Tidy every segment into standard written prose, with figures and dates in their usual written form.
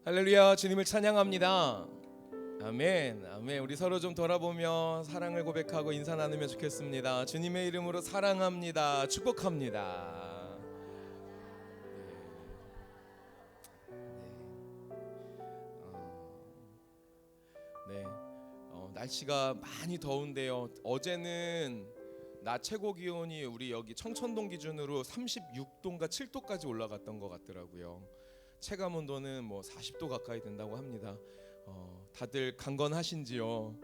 할렐루야, 주님을 찬양합니다. 아멘, 아멘. 우리 서로 좀 돌아보며 사랑을 고백하고 인사 나누면 좋겠습니다. 주님의 이름으로 사랑합니다. 축복합니다. 네, 날씨가 많이 더운데요. 어제는 낮 최고 기온이 우리 여기 청천동 기준으로 36도인가 7도까지 올라갔던 것 같더라고요. 체감 온도는 뭐 40도 가까이 된다고 합니다. 다들 강건하신지요?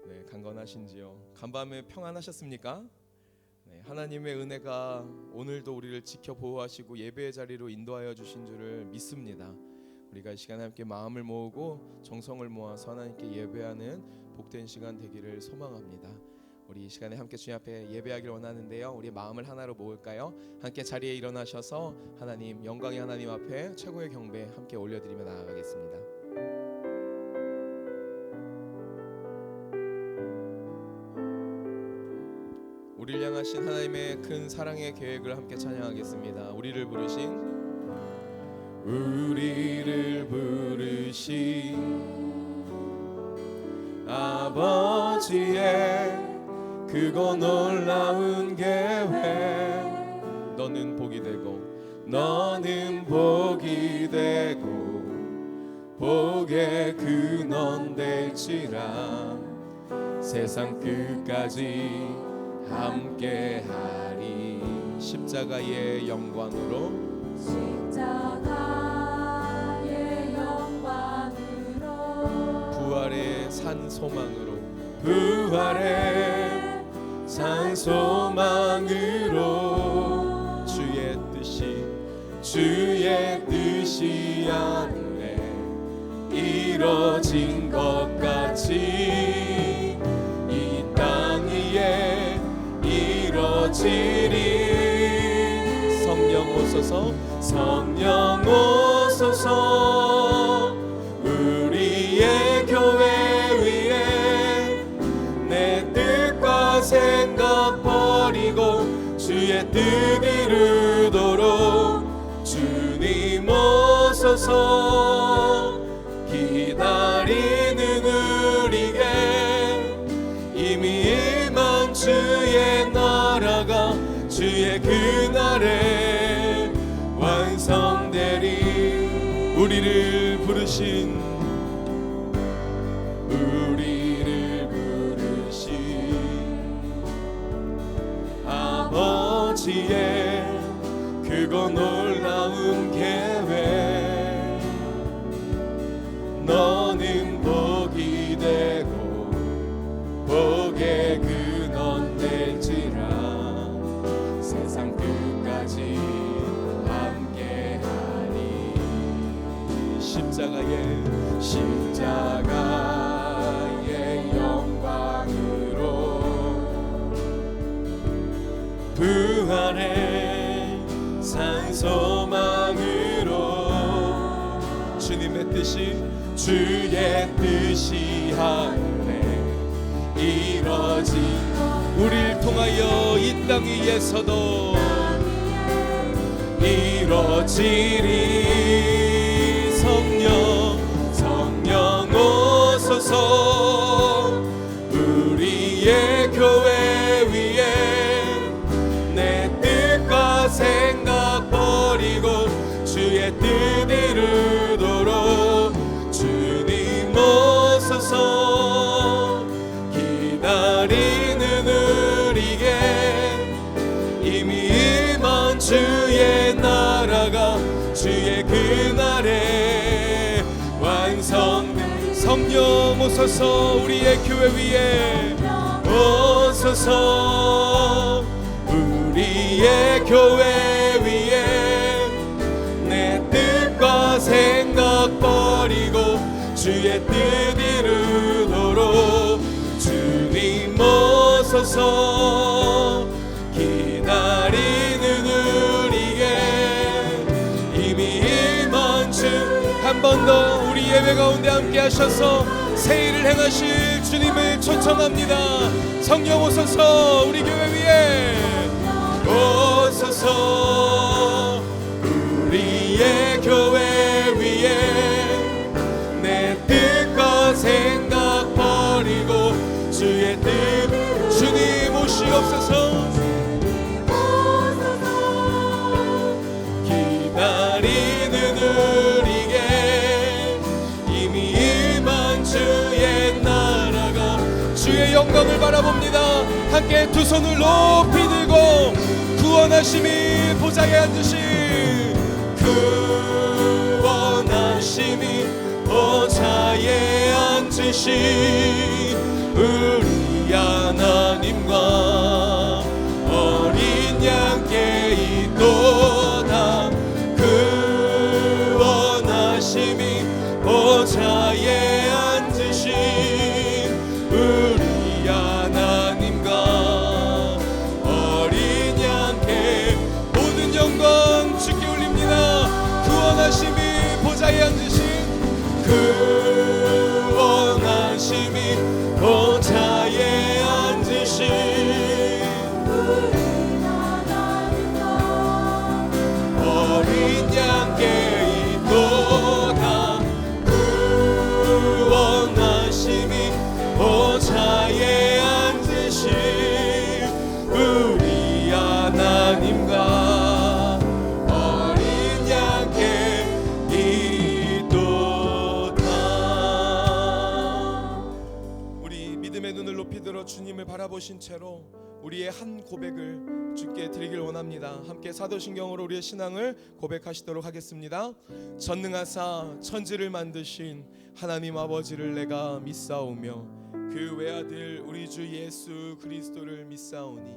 네, 강건하신지요? 간밤에 평안하셨습니까? 네, 하나님의 은혜가 오늘도 우리를 지켜 보호하시고 예배의 자리로 인도하여 주신 줄을 믿습니다. 우리가 이 시간에 함께 마음을 모으고 정성을 모아서 하나님께 예배하는 복된 시간 되기를 소망합니다. 우리 이 시간에 함께 주님 앞에 예배하기를 원하는데요. 우리 마음을 하나로 모을까요? 함께 자리에 일어나셔서 하나님, 영광의 하나님 앞에 최고의 경배 함께 올려드리며 나아가겠습니다. 우리를 향하신 하나님의 큰 사랑의 계획을 함께 찬양하겠습니다. 우리를 부르신 아버지의 크고 놀라운 계획, 너는 복이 되고 복의 근원 될지라. 세상 끝까지 함께하리. 십자가의 영광으로 부활의 산 소망으로 주의 뜻이 하늘에 이뤄진 것 같이 이 땅 위에 이뤄지리. 성령 오소서 우리의 교회 위에 내 뜻과 생각 버리고 주의 뜻 이루도록 주님 오소서. 기다리는 우리에게 이미 임한 주의 나라가 주의 그날에 완성되리. 우리를 부르신 아버지의 크고 놀라운 계획, 너는 복이 되고 복의 근원 될지라. 세상 끝까지 함께하리. 십자가의 영광으로 부활의 산 소망으로 주의 뜻이 하늘에 이뤄진 우리를 통하여 이 땅 위에서도 이뤄지리. 성령 오소서 우리의 교회 위에 내 뜻과 생각 버리고 주의 뜻 이루도록 주님 오소서. 기다리는 우리에게 이미 임한 주의 나라가 주의 그날에 완성된. 성령 오소서 우리의 교회 위에 오소서 우리의 교회 위에 내 뜻과 생각 버리고 주의 뜻 이루도록 주님 오소서. 기다리는 우리에게 이미 임한 주. 한 번 더 우리 예배 가운데 함께 하셔서 새 일을 행하실 주님을 초청합니다. 성령 오소서 우리 교회 위에 오소서 우리의 교회 위에 주의 뜻 주님 오시옵소서. 기다리는 우리에게 이미 임한 주의 나라가, 주의 영광을 바라봅니다. 함께 두 손을 높이 들고 구원하심이 보좌에 앉으신, 구원하심이 보좌에 앉으신 우리 하나님과 어린 양께 있도다. 구원하심이 보좌에 앉으신 우리 하나님과 어린 양께 모든 영광 주께 올립니다. 구원하심이 보좌에 앉으신, 구원하심이 보좌에 앉으신 우리 하나님과 어린 양께 있도다. 구원하심이 보좌에 앉으신 우리 하나님과 어린 양께 있도다. 우리 믿음의 눈을 높이 들어 주님을 바라보신 채로 우리의 한 고백을 주께 드리길 원합니다. 함께 사도신경으로 우리의 신앙을 고백하시도록 하겠습니다. 전능하사 천지를 만드신 하나님 아버지를 내가 믿사오며 그 외아들 우리 주 예수 그리스도를 믿사오니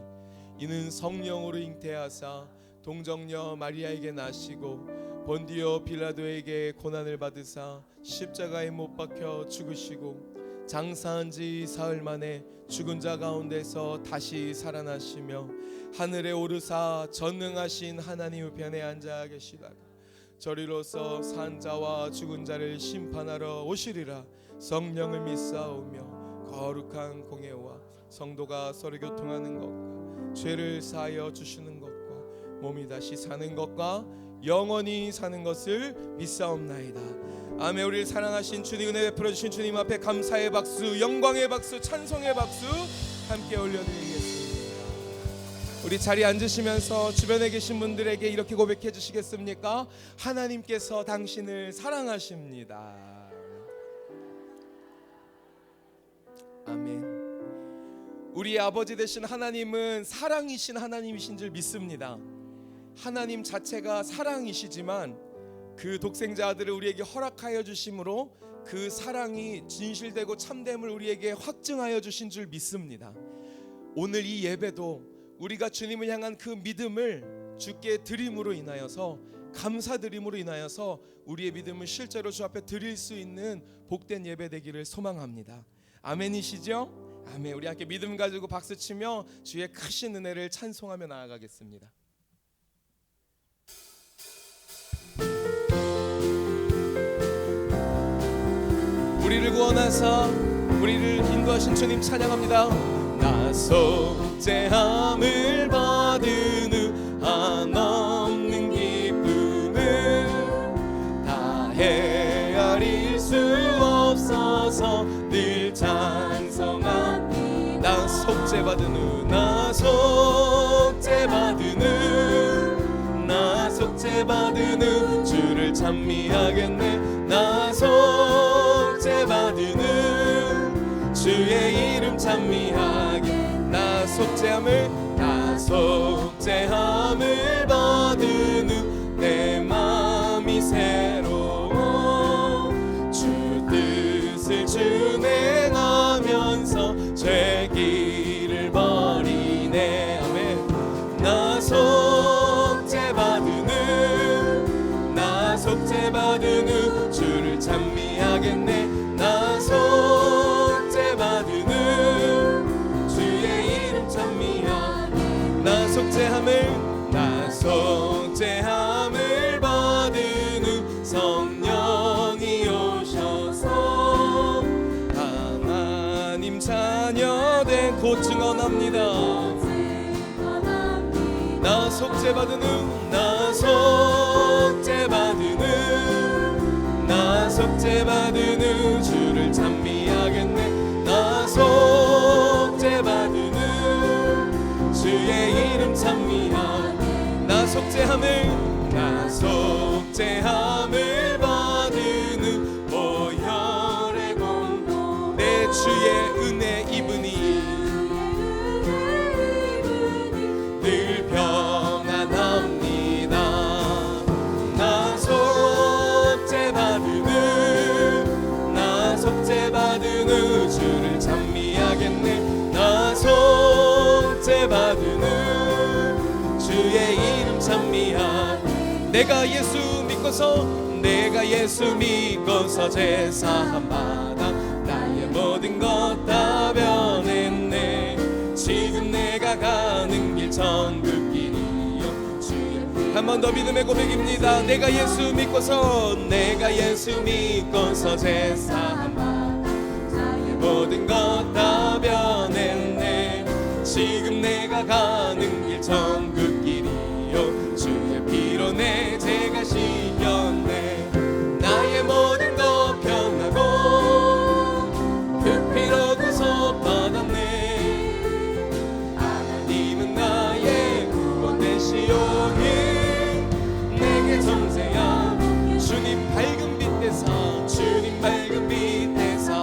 이는 성령으로 잉태하사 동정녀 마리아에게 나시고 본디오 빌라도에게 고난을 받으사 십자가에 못 박혀 죽으시고 장사한 지 사흘 만에 죽은 자 가운데서 다시 살아나시며 하늘에 오르사 전능하신 하나님 우편에 앉아 계시다가 저리로서 산 자와 죽은 자를 심판하러 오시리라. 성령을 믿사오며 거룩한 공예와 성도가 서로 교통하는 것과 죄를 사하여 주시는 것과 몸이 다시 사는 것과 영원히 사는 것을 믿사옵나이다. 아멘. 우리를 사랑하신 주님, 은혜 베풀어 주신 주님 앞에 감사의 박수, 영광의 박수, 찬송의 박수 함께 올려드리겠습니다. 우리 자리에 앉으시면서 주변에 계신 분들에게 이렇게 고백해 주시겠습니까? 하나님께서 당신을 사랑하십니다. 아멘. 우리의 아버지 되신 하나님은 사랑이신 하나님이신 줄 믿습니다. 하나님 자체가 사랑이시지만 그 독생자 아들을 우리에게 허락하여 주심으로 그 사랑이 진실되고 참됨을 우리에게 확증하여 주신 줄 믿습니다. 오늘 이 예배도 우리가 주님을 향한 그 믿음을 주께 드림으로 인하여서, 감사드림으로 인하여서 우리의 믿음을 실제로 주 앞에 드릴 수 있는 복된 예배 되기를 소망합니다. 아멘이시죠? 아멘. 우리 함께 믿음 가지고 박수치며 주의 크신 은혜를 찬송하며 나아가겠습니다. 우리를 구원하사 우리를 인도하신 주님 찬양합니다. 나 속죄함을 받은 후 한없는 기쁨을 다 헤아릴 수 없어서 늘 찬송합니다. 나 속죄받은 후, 나 속죄받은 후, 나 속죄받은 후 주를 찬미하겠네. 나 속죄받은 후 주의 이름 찬미하게. 나 속죄함을 받은 후 내 마음이 새로워 주 뜻을 준행하면서 죄 길을 버리네. 아멘. 나 속죄받은 후 주를 찬미하겠네. 나 속죄받은 후 주의 이름 찬미하게. 나 속죄함을 받은 후 성령이 오셔서 하나님 자녀된 곧 증언합니다. 나 속죄받은 후, 나 속죄받은 후 주를 찬미하겠네. 나 속죄함을 받은 보혈의 공로 내 주의 은혜 입으니 늘 평안합니다. 나 속죄받은 주를 찬미하겠네. 나 속죄받은 주의 이름 찬미하. 내가 예수 믿고서 제사함 받아 나의 모든 것 다 변했네. 지금 내가 가는 길 천국길이요 주의 한 번 더 믿음의 고백입니다. 내가 예수 믿고서 제사함 받아 나의 모든 것 다 변했네. 지금 내가 가는 길 천국길이요 주의 피로 내 죄가 씻겼네. 나의 모든 것 변하고 그 피로 구속받았네. 하나님은 나의 구원 되시오니 내게 정죄야. 주님 밝은 빛에서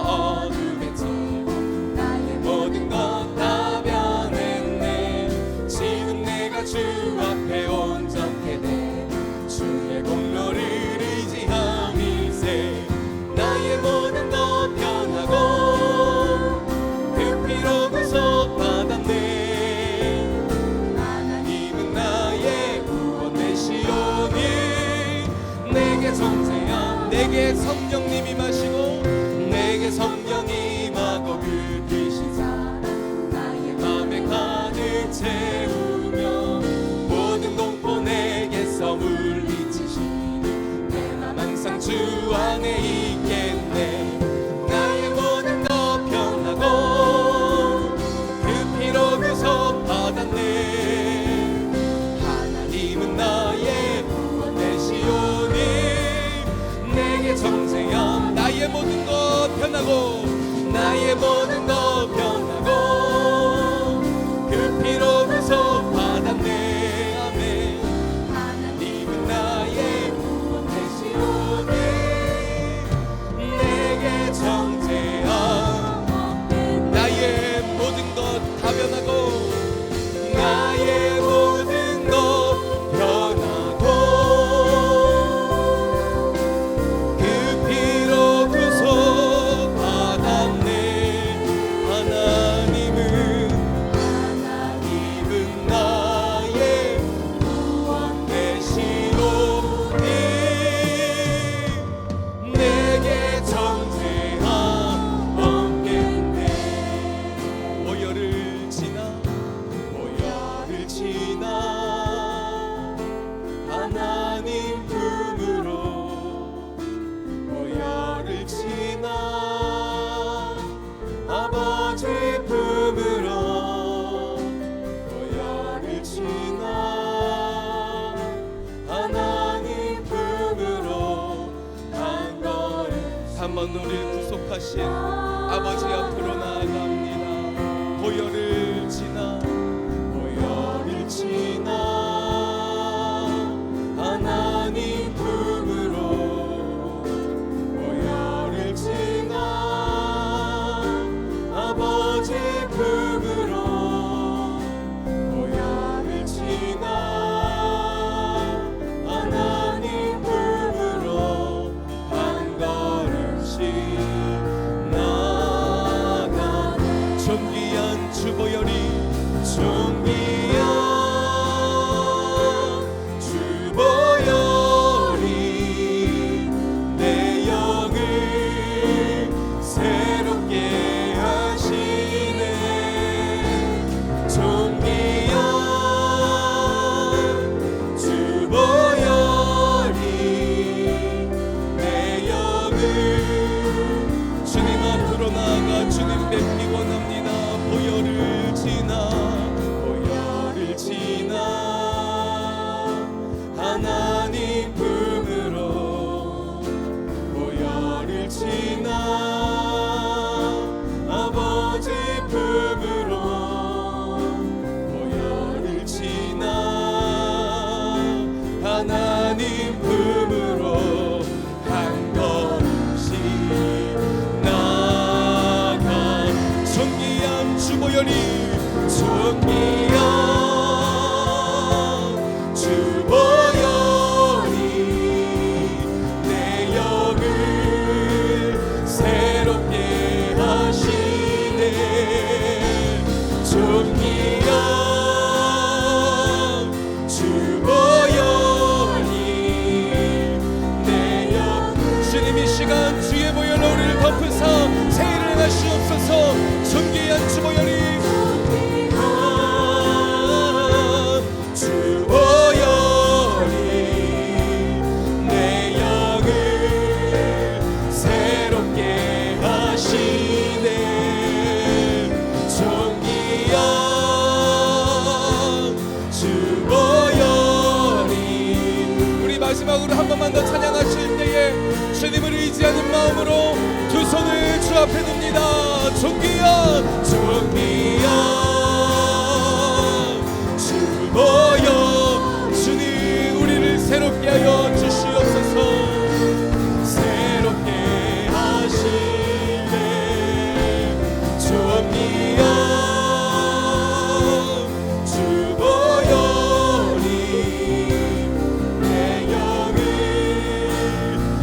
어둠에 지고 나의 모든 것 다 변했네. 지금 내가 주 앞에 온전케 돼 주의 공로를 의지함일세. 나의 모든 것 변하고 그 피로 구속받았네. 하나님은 나의 구원 되시오니 내게 정죄야. 내게 성령님이 마시고 내게 성령이 임하고 그 귀신 사랑 나의 맘에 가득 채우며 모든 공포 내게서 물리치시니 내 맘 항상 주 안에 있겠네. 나의 모든 것 변하고 그 피로 구속받았네. 하나님은 나의 구원 되시오니 내게 정죄함. 나의 모든 것 변하고 나의 모든 것 변하고 그 피로 구속받았네. 아멘. 하나님은 나의 구원 되시오니 내게 정죄함. 나의 모든 것 다 변하고 나의 모든 것 변하고 그 피로 구속받았네. 하나님은 나의 구원 되시오니 내게 정죄함 없겠네. 보혈을 지나 하나님 품으로 보혈을 지나 아버지 품으로 보혈을 지나 하나님 품으로 한 걸음 한 번 우리를 구속하신 아버지 앞으로 나아갑니다. 보혈을 지나 하나님 품으로 보혈을 지나 아버지 품으로 보혈을 지나 하나님 품으로 한 걸음씩 나가네. 존귀한 주보혈이 내 영을 새롭게 하시네. 존귀한 주보혈이 내 영을 주님 앞으로 나아가 주님 뵙기 원합니다. 보혈을 지나 하나님 품으로 보혈을 지나 아버지 품으로 보혈을 지나 하나님 품으로 보혈이 존귀한 주 보혈이 내 영을 새롭게 하시네. 존귀한 주 보혈이 내 영. 주님 이 시간 주의 보혈로 우리를 덮으사 새 일을 하시옵소서. 존귀한 주 보혈이 마지막으로 한 번만 더 찬양하실 때에 주님을 의지하는 마음으로 두 손을 주 앞에 듭니다. 존귀한 주 보혈 주님 우리를 새롭게 하여 주시옵소서. 새롭게 하시네. 존귀한 주 보혈이 내 영을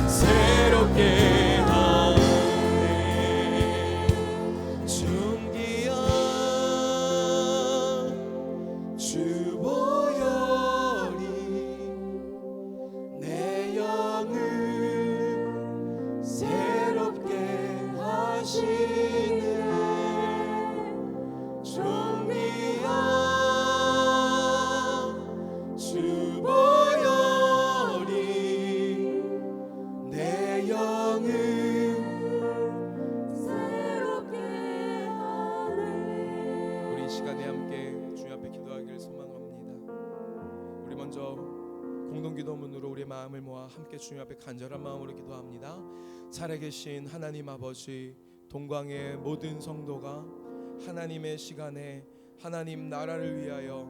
새롭게 하네. 존귀한 주 보혈이 내 영을 새롭게 하시네. 존귀한 주 보혈이 내 영을 새롭게 하네. 우리 이 시간에 함께 주님 앞에 기도하기를 소망합니다. 우리 먼저 공동기도문으로 우리의 마음을 모아 함께 주님 앞에 간절한 마음으로 기도합니다. 살아계신 하나님 아버지, 동광의 모든 성도가 하나님의 시간에 하나님 나라를 위하여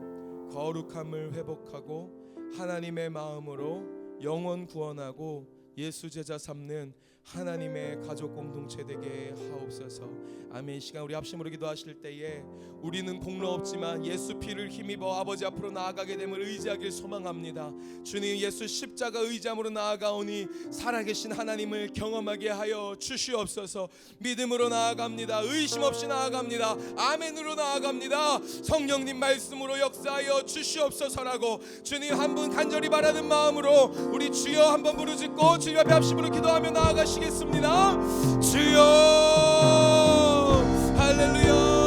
거룩함을 회복하고 하나님의 마음으로 영원 구원하고 예수 제자 삼는 하나님의 가족 공동체 되게 하옵소서. 아멘. 이 시간 우리 합심으로 기도하실 때에 우리는 공로 없지만 예수 피를 힘입어 아버지 앞으로 나아가게 됨을 의지하길 소망합니다. 주님 예수 십자가 의지함으로 나아가오니 살아계신 하나님을 경험하게 하여 주시옵소서. 믿음으로 나아갑니다. 의심 없이 나아갑니다. 아멘으로 나아갑니다. 성령님 말씀으로 역사하여 주시옵소서라고 주님 한 분 간절히 바라는 마음으로 우리 주여 한번 부르짖고 주님 앞에 합심으로 기도하며 나아가시겠습니다. 주여 할렐루야.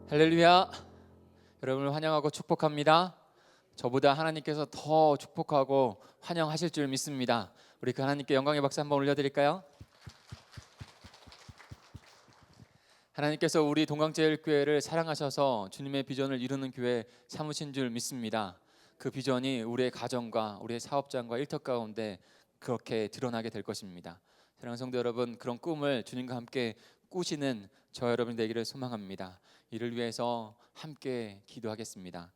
할렐루야. 여러분을 환영하고 축복합니다. 저보다 하나님께서 더 축복하고 환영하실 줄 믿습니다. 우리 그 하나님께 영광의 박수 한번 올려드릴까요? 하나님께서 우리 동강제일교회를 사랑하셔서 주님의 비전을 이루는 교회 삼으신 줄 믿습니다. 그 비전이 우리의 가정과 우리의 사업장과 일터 가운데 그렇게 드러나게 될 것입니다. 사랑하는 성도 여러분, 그런 꿈을 주님과 함께 꾸시는 저 여러분이 되기를 소망합니다. 이를 위해서 함께 기도하겠습니다.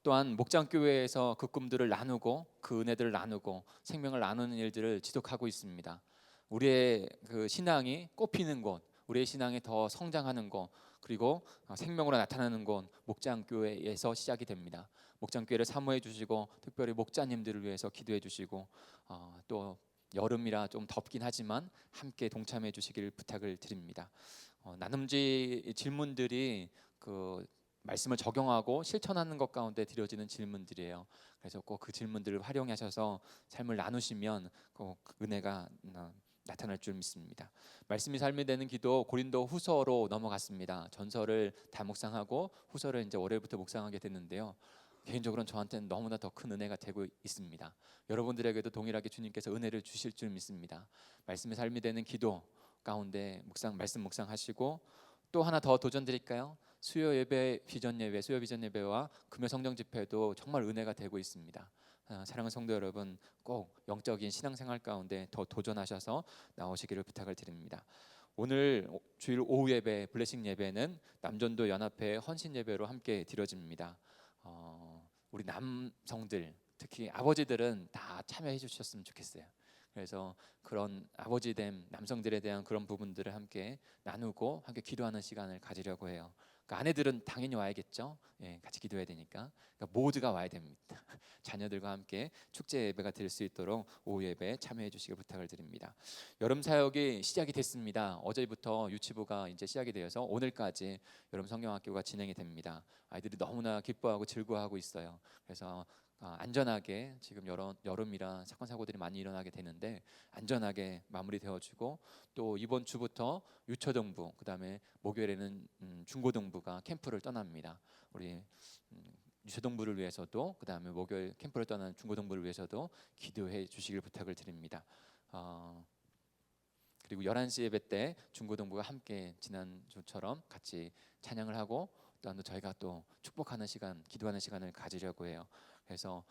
또한 목장교회에서 그 꿈들을 나누고 그 은혜들을 나누고 생명을 나누는 일들을 지속하고 있습니다. 우리의 그 신앙이 꽃피는 곳, 우리의 신앙이 더 성장하는 곳, 그리고 생명으로 나타나는 곳 목장교회에서 시작이 됩니다. 목장교회를 사모해 주시고 특별히 목자님들을 위해서 기도해 주시고 또 여름이라 좀 덥긴 하지만 함께 동참해 주시길 부탁을 드립니다. 나눔지 질문들이 그 말씀을 적용하고 실천하는 것 가운데 드려지는 질문들이에요. 그래서 꼭 그 질문들을 활용하셔서 삶을 나누시면 꼭 은혜가 나타날 줄 믿습니다. 말씀이 삶이 되는 기도 고린도 후서로 넘어갔습니다. 전서를 다 묵상하고 후서를 이제 월요일부터 묵상하게 됐는데요. 개인적으로는 저한테는 너무나 더 큰 은혜가 되고 있습니다. 여러분들에게도 동일하게 주님께서 은혜를 주실 줄 믿습니다. 말씀이 삶이 되는 기도 가운데 말씀 묵상하시고 또 하나 더 도전 드릴까요? 수요 예배, 수요 비전 예배와 금요 성령 집회도 정말 은혜가 되고 있습니다. 사랑하는 성도 여러분, 꼭 영적인 신앙생활 가운데 더 도전하셔서 나오시기를 부탁을 드립니다. 오늘 주일 오후 예배, 블레싱 예배는 남전도 연합회 헌신 예배로 함께 드려집니다. 우리 남성들, 특히 아버지들은 다 참여해 주셨으면 좋겠어요. 그래서 그런 아버지됨 남성들에 대한 그런 부분들을 함께 나누고 함께 기도하는 시간을 가지려고 해요. 그러니까 아내들은 당연히 와야겠죠. 예, 같이 기도해야 되니까. 그러니까 모두가 와야 됩니다. 자녀들과 함께 축제 예배가 될 수 있도록 오후 예배에 참여해 주시길 부탁을 드립니다. 여름 사역이 시작이 됐습니다. 어제부터 유치부가 이제 시작이 되어서 오늘까지 여름 성경학교가 진행이 됩니다. 아이들이 너무나 기뻐하고 즐거워하고 있어요. 그래서 안전하게 지금 여름이라 사건 사고들이 많이 일어나게 되는데 안전하게 마무리되어지고 또 이번 주부터 유초등부 그다음에 목요일에는 중고등부가 캠프를 떠납니다. 우리 유초등부를 위해서도 그다음에 목요일 캠프를 떠나는 중고등부를 위해서도 기도해 주시길 부탁을 드립니다. 그리고 11시 예배 때 중고등부가 함께 지난주처럼 같이 찬양을 하고 또 저희가 또 축복하는 시간, 기도하는 시간을 가지려고 해요. 그래서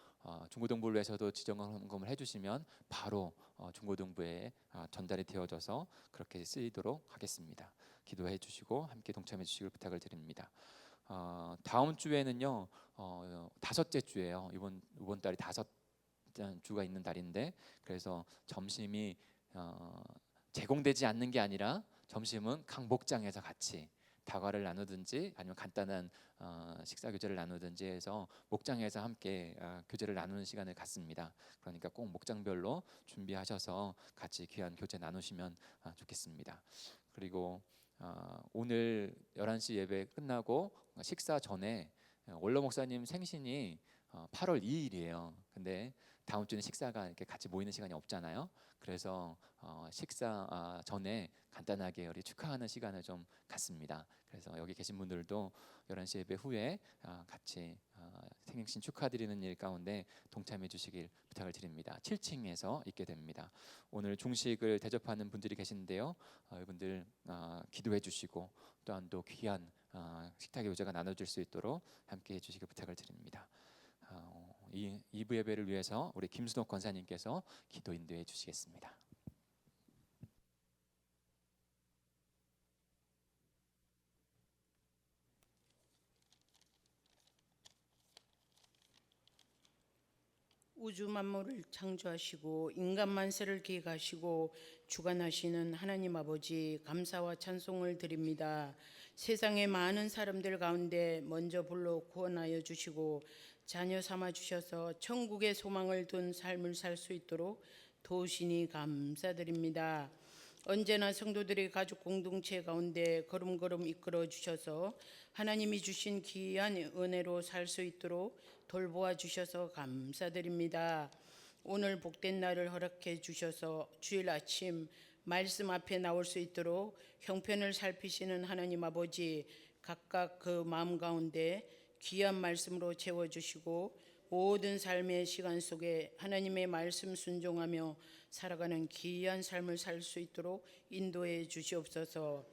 중고등부를 위해서도 지정헌금을 해주시면 바로 중고등부에 전달이 되어져서 그렇게 쓰이도록 하겠습니다. 기도해 주시고 함께 동참해 주시길 부탁을 드립니다. 다음 주에는요 5째 주예요. 이번 달이 5주가 있는 달인데 그래서 점심이 제공되지 않는 게 아니라 점심은 각 목장에서 같이 다과를 나누든지 아니면 간단한 식사 교제를 나누든지 해서 목장에서 함께 교제를 나누는 시간을 갖습니다. 그러니까 꼭 목장별로 준비하셔서 같이 귀한 교제 나누시면 좋겠습니다. 그리고 오늘 11시 예배 끝나고 식사 전에 원로 목사님 생신이 8월 2일이에요. 근데 다음 주는 식사가 이렇게 같이 모이는 시간이 없잖아요. 그래서 식사 전에 간단하게 우리 축하하는 시간을 좀 갖습니다. 그래서 여기 계신 분들도 11시 예배 후에 같이 생신 축하드리는 일 가운데 동참해 주시길 부탁을 드립니다. 7층에서 있게 됩니다. 오늘 중식을 대접하는 분들이 계신데요. 이분들 기도해 주시고 또한 또 귀한 식탁의 요제가 나눠질 수 있도록 함께 해주시길 부탁을 드립니다. 이 2부 예배를 위해서 우리 김순옥 권사님께서 기도 인도해 주시겠습니다. 우주 만물을 창조하시고 인간 만세를 기획하시고 주관하시는 하나님 아버지 감사와 찬송을 드립니다. 세상의 많은 사람들 가운데 먼저 불러 구원하여 주시고 자녀 삼아 주셔서 천국의 소망을 둔 삶을 살 수 있도록 도우시니 감사드립니다. 언제나 성도들의 가족 공동체 가운데 걸음걸음 이끌어 주셔서 하나님이 주신 귀한 은혜로 살 수 있도록 돌보아 주셔서 감사드립니다. 오늘 복된 날을 허락해 주셔서 주일 아침 말씀 앞에 나올 수 있도록 형편을 살피시는 하나님 아버지 각각 그 마음 가운데 귀한 말씀으로 채워주시고 모든 삶의 시간 속에 하나님의 말씀 순종하며 살아가는 귀한 삶을 살 수 있도록 인도해 주시옵소서.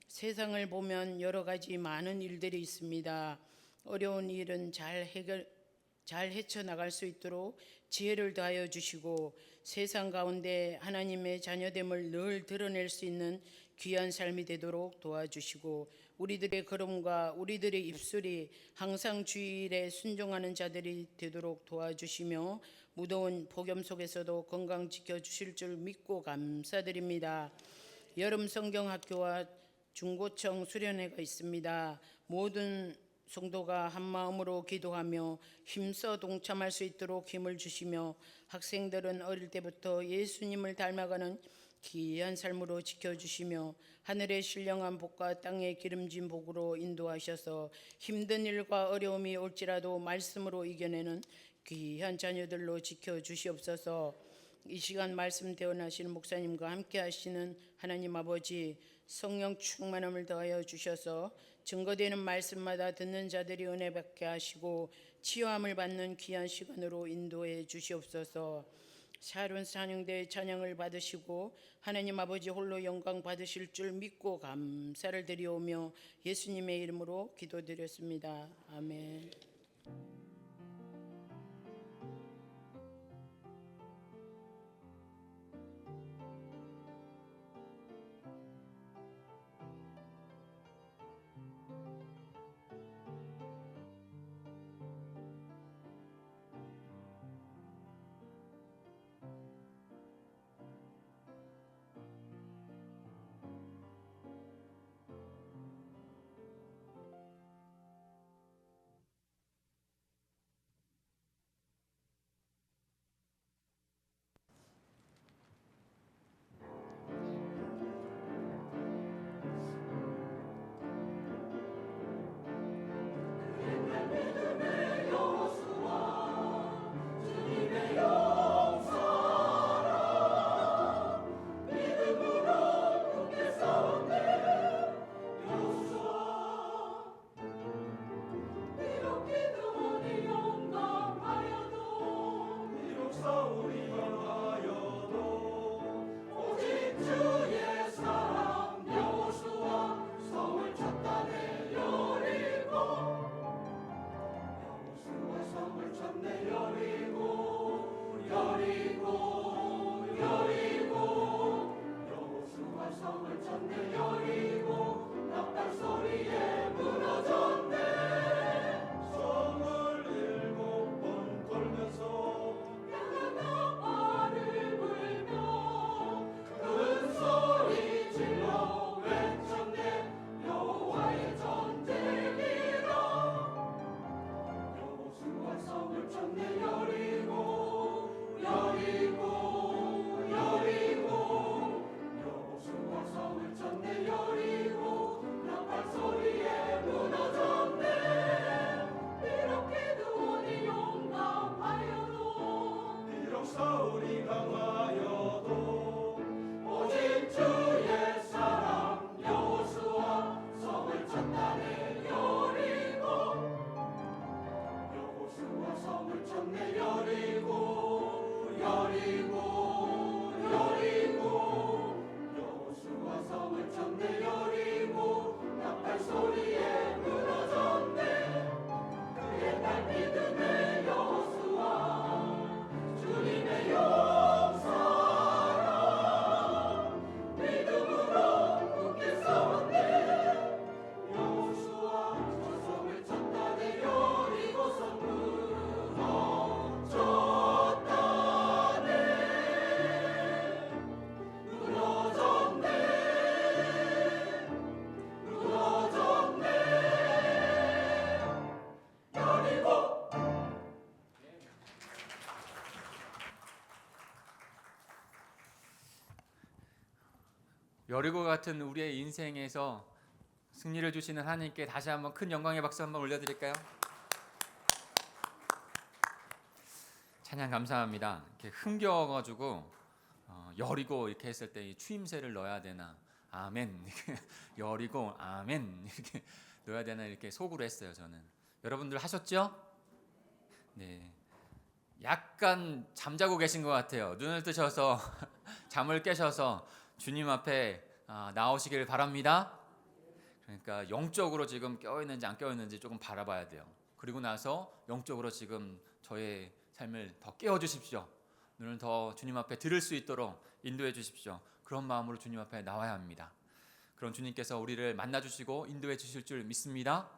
세상을 보면 여러 가지 많은 일들이 있습니다. 어려운 일은 잘 헤쳐나갈 수 있도록 지혜를 더하여 주시고 세상 가운데 하나님의 자녀됨을 늘 드러낼 수 있는 귀한 삶이 되도록 도와주시고 우리들의 걸음과 우리들의 입술이 항상 주일에 순종하는 자들이 되도록 도와주시며 무더운 폭염 속에서도 건강 지켜주실 줄 믿고 감사드립니다. 여름 성경학교와 중고청 수련회가 있습니다. 모든 성도가 한 마음으로 기도하며 힘써 동참할 수 있도록 힘을 주시며 학생들은 어릴 때부터 예수님을 닮아가는 귀한 삶으로 지켜주시며 하늘의 신령한 복과 땅의 기름진 복으로 인도하셔서 힘든 일과 어려움이 올지라도 말씀으로 이겨내는 귀한 자녀들로 지켜주시옵소서. 이 시간 말씀 대언하시는 목사님과 함께 하시는 하나님 아버지, 성령 충만함을 더하여 주셔서 증거되는 말씀마다 듣는 자들이 은혜 받게 하시고 치유함을 받는 귀한 시간으로 인도해 주시옵소서. 샤론 찬양대의 찬양을 받으시고 하나님 아버지 홀로 영광 받으실 줄 믿고 감사를 드리오며 예수님의 이름으로 기도드렸습니다. 아멘. 여리고 같은 우리의 인생에서 승리를 주시는 하나님께 다시 한번 큰 영광의 박수 한번 올려드릴까요? 찬양 감사합니다. 이렇게 흥겨워가지고 여리고 이렇게 했을 때 이 추임새를 넣어야 되나 아멘 이렇게 여리고 아멘 이렇게 넣어야 되나 이렇게 속으로 했어요. 저는 여러분들 하셨죠? 네, 약간 잠자고 계신 것 같아요. 눈을 뜨셔서 잠을 깨셔서 주님 앞에 나오시길 바랍니다. 그러니까 영적으로 지금 깨어있는지 안 깨어있는지 조금 바라봐야 돼요. 그리고 나서 영적으로 지금 저의 삶을 더 깨워주십시오. 눈을 더 주님 앞에 들을 수 있도록 인도해 주십시오. 그런 마음으로 주님 앞에 나와야 합니다. 그런 주님께서 우리를 만나주시고 인도해 주실 줄 믿습니다.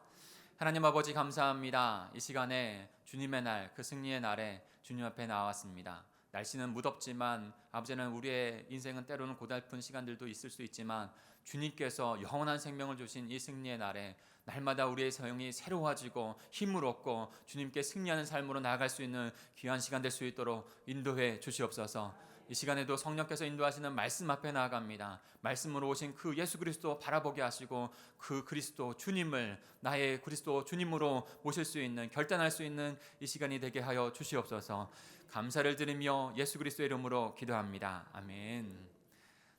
하나님 아버지 감사합니다. 이 시간에 주님의 날, 그 승리의 날에 주님 앞에 나왔습니다. 날씨는 무덥지만 아버지는 우리의 인생은 때로는 고달픈 시간들도 있을 수 있지만 주님께서 영원한 생명을 주신 이 승리의 날에 날마다 우리의 영이 새로워지고 힘을 얻고 주님께 승리하는 삶으로 나아갈 수 있는 귀한 시간 될 수 있도록 인도해 주시옵소서. 이 시간에도 성령께서 인도하시는 말씀 앞에 나아갑니다. 말씀으로 오신 그 예수 그리스도 바라보게 하시고 그 그리스도 주님을 나의 그리스도 주님으로 모실 수 있는, 결단할 수 있는 이 시간이 되게 하여 주시옵소서. 감사를 드리며 예수 그리스도의 이름으로 기도합니다. 아멘.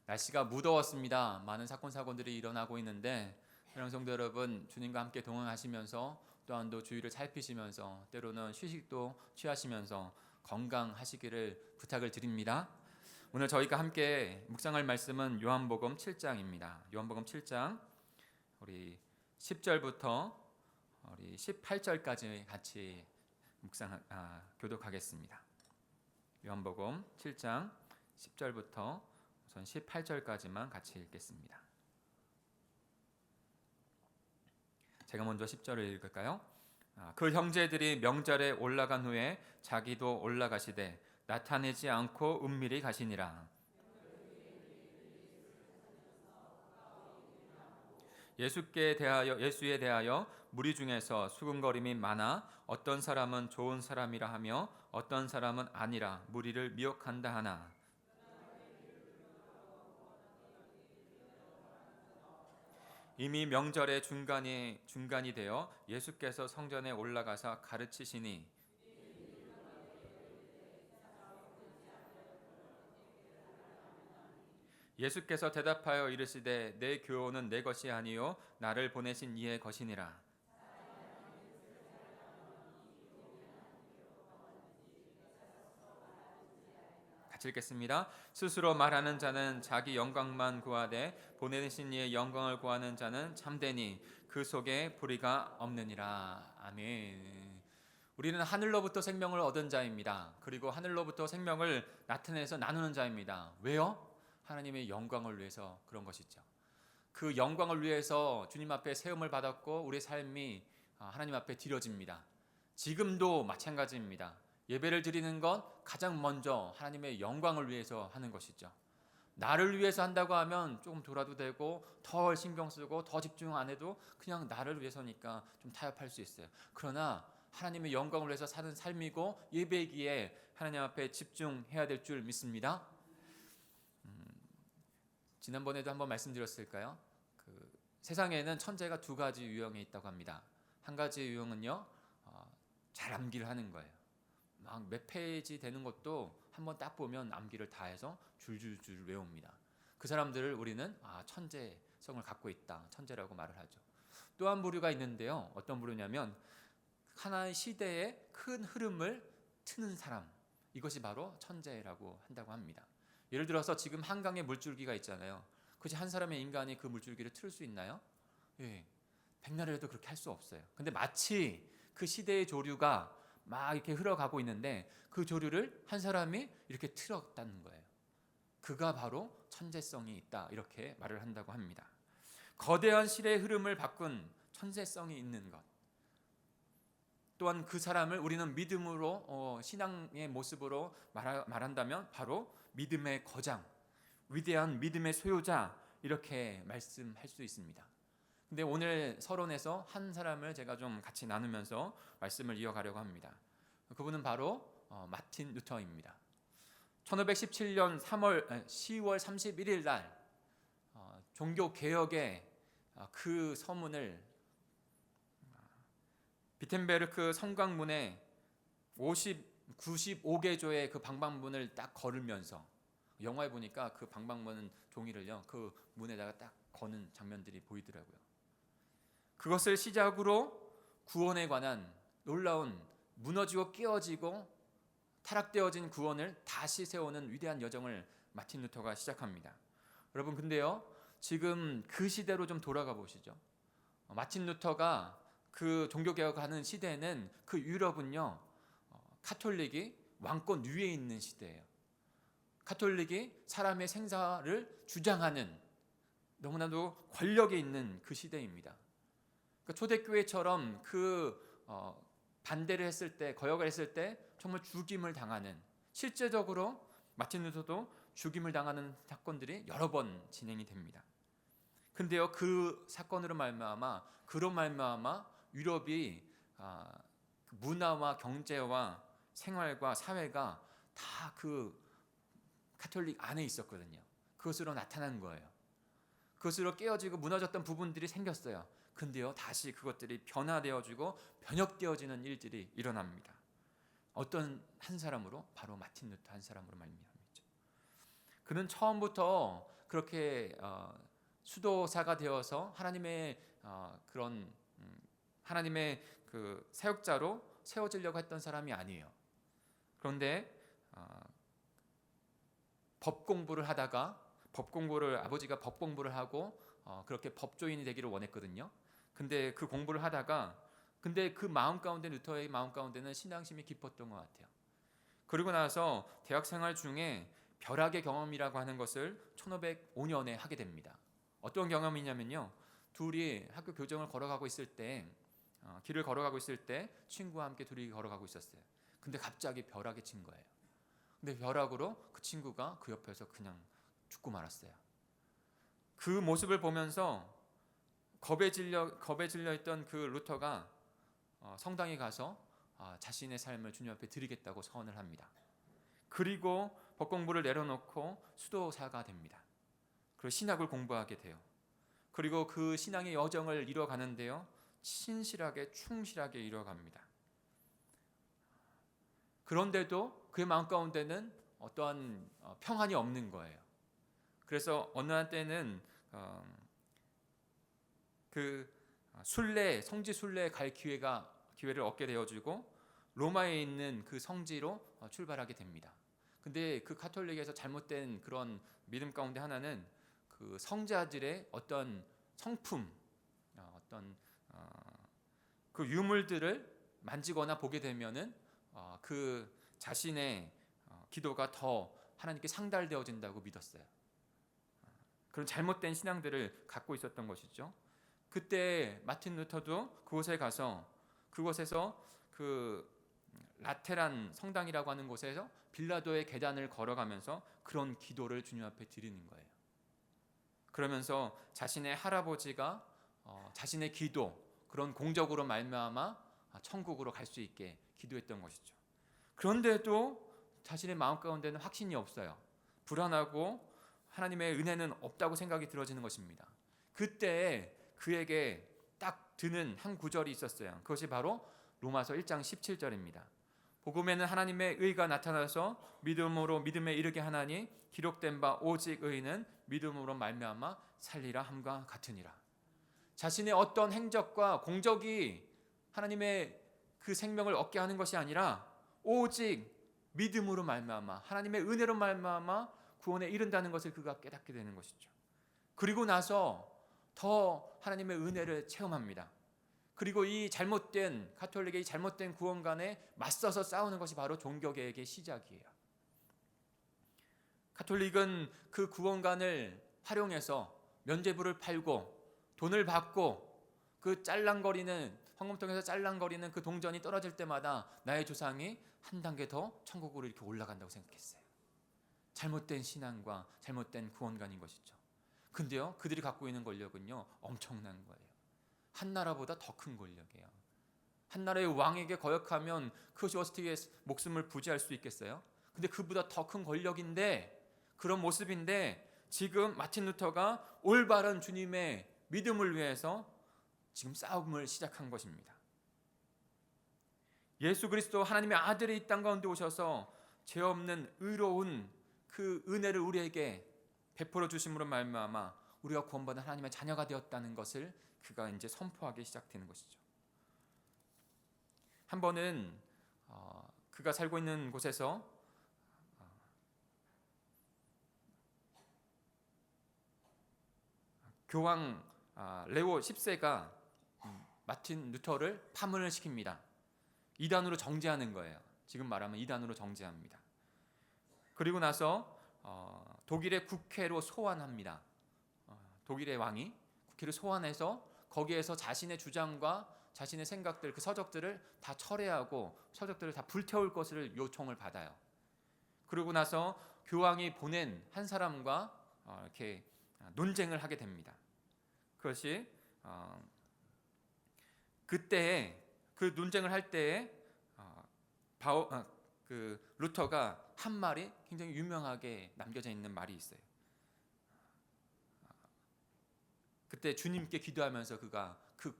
날씨가 무더웠습니다. 많은 사건 사고들이 일어나고 있는데 사랑하는 성도 여러분, 주님과 함께 동행하시면서 또한 또 주위를 살피시면서 때로는 휴식도 취하시면서 건강하시기를 부탁을 드립니다. 오늘 저희가 함께 묵상할 말씀은 요한복음 7장입니다. 요한복음 7장 우리 10절부터 우리 18절까지 같이 교독하겠습니다. 요한복음 7장 10절부터 우선 18절까지만 같이 읽겠습니다. 제가 먼저 10절을 읽을까요? 그 형제들이 명절에 올라간 후에 자기도 올라가시되 나타내지 않고 은밀히 가시니라. 예수에 대하여 무리 중에서 수군거림이 많아 어떤 사람은 좋은 사람이라 하며 어떤 사람은 아니라 무리를 미혹한다 하나. 이미 명절의 중간이 되어 예수께서 성전에 올라가서 가르치시니 예수께서 대답하여 이르시되 내 교훈은 내 것이 아니요 나를 보내신 이의 것이니라. 같이 읽겠습니다. 스스로 말하는 자는 자기 영광만 구하되 보내신 이의 영광을 구하는 자는 참되니 그 속에 불의가 없느니라. 아멘. 우리는 하늘로부터 생명을 얻은 자입니다. 그리고 하늘로부터 생명을 나타내서 나누는 자입니다. 왜요? 하나님의 영광을 위해서 그런 것이죠. 그 영광을 위해서 주님 앞에 세움을 받았고 우리의 삶이 하나님 앞에 드려집니다. 지금도 마찬가지입니다. 예배를 드리는 건 가장 먼저 하나님의 영광을 위해서 하는 것이죠. 나를 위해서 한다고 하면 조금 돌아도 되고 더 신경 쓰고 더 집중 안 해도 그냥 나를 위해서니까 좀 타협할 수 있어요. 그러나 하나님의 영광을 위해서 사는 삶이고 예배기에 하나님 앞에 집중해야 될 줄 믿습니다. 지난번에도 한번 말씀드렸을까요? 세상에는 천재가 두 가지 유형에 있다고 합니다. 한 가지 유형은요, 잘 암기를 하는 거예요. 막 몇 페이지 되는 것도 한번 딱 보면 암기를 다 해서 줄줄줄 외웁니다. 그 사람들을 우리는 천재성을 갖고 있다, 천재라고 말을 하죠. 또 한 부류가 있는데요. 어떤 부류냐면 하나의 시대의 큰 흐름을 트는 사람, 이것이 바로 천재라고 한다고 합니다. 예를 들어서 지금 한강에 물줄기가 있잖아요. 그치, 한 사람의 인간이 그 물줄기를 틀 수 있나요? 예, 백날을 해도 그렇게 할 수 없어요. 근데 마치 그 시대의 조류가 막 이렇게 흘러가고 있는데 그 조류를 한 사람이 이렇게 틀었다는 거예요. 그가 바로 천재성이 있다, 이렇게 말을 한다고 합니다. 거대한 시대의 흐름을 바꾼 천재성이 있는 것, 또한 그 사람을 우리는 믿음으로 신앙의 모습으로 말한다면 바로 믿음의 거장, 위대한 믿음의 소유자, 이렇게 말씀할 수 있습니다. 근데 오늘 서론에서 한 사람을 제가 좀 같이 나누면서 말씀을 이어가려고 합니다. 그분은 바로 마틴 루터입니다. 1517년 10월 31일 날 종교 개혁의 그 서문을 비텐베르크 성곽문에 95개조의 그 방방문을 딱 걸으면서, 영화에 보니까 그 방방문 종이를요 그 문에다가 딱 거는 장면들이 보이더라고요. 그것을 시작으로 구원에 관한 놀라운, 무너지고 깨어지고 타락되어진 구원을 다시 세우는 위대한 여정을 마틴 루터가 시작합니다. 여러분, 근데요 지금 그 시대로 좀 돌아가 보시죠. 마틴 루터가 그 종교개혁하는 시대에는 그 유럽은요 카톨릭이 왕권 위에 있는 시대예요. 카톨릭이 사람의 생사를 주장하는 너무나도 권력이 있는 그 시대입니다. 그러니까 초대교회처럼 반대를 했을 때, 거역을 했을 때 정말 죽임을 당하는, 실제적으로 마틴 루터도 죽임을 당하는 사건들이 여러 번 진행이 됩니다. 근데요 그 사건으로 말미암아 유럽이 문화와 경제와 생활과 사회가 다 그 가톨릭 안에 있었거든요. 그것으로 나타난 거예요. 그것으로 깨어지고 무너졌던 부분들이 생겼어요. 근데요, 다시 그것들이 변화되어지고 변혁되어지는 일들이 일어납니다. 어떤 한 사람으로? 바로 마틴 루터 한 사람으로 말미암죠. 그는 처음부터 그렇게 수도사가 되어서 하나님의 그런 하나님의 그 사역자로 세워지려고 했던 사람이 아니에요. 그런데 법 공부를 하다가 아버지가 법 공부를 하고 그렇게 법조인이 되기를 원했거든요. 근데 그 공부를 하다가 그 마음 가운데, 루터의 마음 가운데는 신앙심이 깊었던 것 같아요. 그리고 나서 대학 생활 중에 벼락의 경험이라고 하는 것을 1505년에 하게 됩니다. 어떤 경험이냐면요, 둘이 학교 교정을 걸어가고 있을 때, 길을 걸어가고 있을 때 친구와 함께 둘이 걸어가고 있었어요. 근데 갑자기 벼락이 친 거예요. 근데 벼락으로 그 친구가 그 옆에서 그냥 죽고 말았어요. 그 모습을 보면서 겁에 질려 있던 그 루터가 성당에 가서 자신의 삶을 주님 앞에 드리겠다고 서원을 합니다. 그리고 법 공부를 내려놓고 수도사가 됩니다. 그리고 신학을 공부하게 돼요. 그리고 그 신앙의 여정을 이뤄가는데요, 신실하게 충실하게 이뤄갑니다. 그런데도 그의 마음 가운데는 어떠한 평안이 없는 거예요. 그래서 어느 한때는 그 성지 순례에 갈 기회를 얻게 되어지고 로마에 있는 그 성지로 출발하게 됩니다. 근데 그 가톨릭에서 잘못된 그런 믿음 가운데 하나는 그 성자들의 어떤 성품, 그 유물들을 만지거나 보게 되면은 그 자신의 기도가 더 하나님께 상달되어진다고 믿었어요. 그런 잘못된 신앙들을 갖고 있었던 것이죠. 그때 마틴 루터도 그곳에서 그 라테란 성당이라고 하는 곳에서 빌라도의 계단을 걸어가면서 그런 기도를 주님 앞에 드리는 거예요. 그러면서 자신의 할아버지가 자신의 기도, 그런 공적으로 말미암아 천국으로 갈 수 있게 기도했던 것이죠. 그런데도 자신의 마음 가운데는 확신이 없어요. 불안하고 하나님의 은혜는 없다고 생각이 들어지는 것입니다. 그때 그에게 딱 드는 한 구절이 있었어요. 그것이 바로 로마서 1장 17절입니다. 복음에는 하나님의 의가 나타나서 믿음으로 믿음에 이르게 하나니 기록된 바 오직 의인은 믿음으로 말미암아 살리라 함과 같으니라. 자신의 어떤 행적과 공적이 하나님의 그 생명을 얻게 하는 것이 아니라 오직 믿음으로 말미암아 하나님의 은혜로 말미암아 구원에 이른다는 것을 그가 깨닫게 되는 것이죠. 그리고 나서 더 하나님의 은혜를 체험합니다. 그리고 이 잘못된 가톨릭의 이 잘못된 구원관에 맞서서 싸우는 것이 바로 종교개혁의 시작이에요. 가톨릭은 그 구원관을 활용해서 면죄부를 팔고 돈을 받고 그 황금통에서 짤랑거리는 그 동전이 떨어질 때마다 나의 조상이 한 단계 더 천국으로 이렇게 올라간다고 생각했어요. 잘못된 신앙과 잘못된 구원관인 것이죠. 근데요, 그들이 갖고 있는 권력은요, 엄청난 거예요. 한 나라보다 더 큰 권력이에요. 한 나라의 왕에게 거역하면 그것이 어떻게 목숨을 부지할 수 있겠어요? 근데 그보다 더 큰 권력인데, 그런 모습인데 지금 마틴 루터가 올바른 주님의 믿음을 위해서 지금 싸움을 시작한 것입니다. 예수 그리스도 하나님의 아들이 이 땅 가운데 오셔서 죄 없는 의로운 그 은혜를 우리에게 베풀어 주심으로 말미암아 우리가 구원받은 하나님의 자녀가 되었다는 것을 그가 이제 선포하기 시작되는 것이죠. 한 번은 그가 살고 있는 곳에서 교황 레오 10세가 마틴 루터를 파문을 시킵니다. 이단으로 정죄하는 거예요. 지금 말하면 이단으로 정죄합니다. 그리고 나서 독일의 국회로 소환합니다. 독일의 왕이 국회를 소환해서 거기에서 자신의 주장과 자신의 생각들, 그 서적들을 다 철회하고 서적들을 다 불태울 것을 요청을 받아요. 그러고 나서 교황이 보낸 한 사람과 이렇게 논쟁을 하게 됩니다. 그것이 그때에 그 논쟁을 할 때에 그 루터가 한 말이 굉장히 유명하게 남겨져 있는 말이 있어요. 그때 주님께 기도하면서 그가 그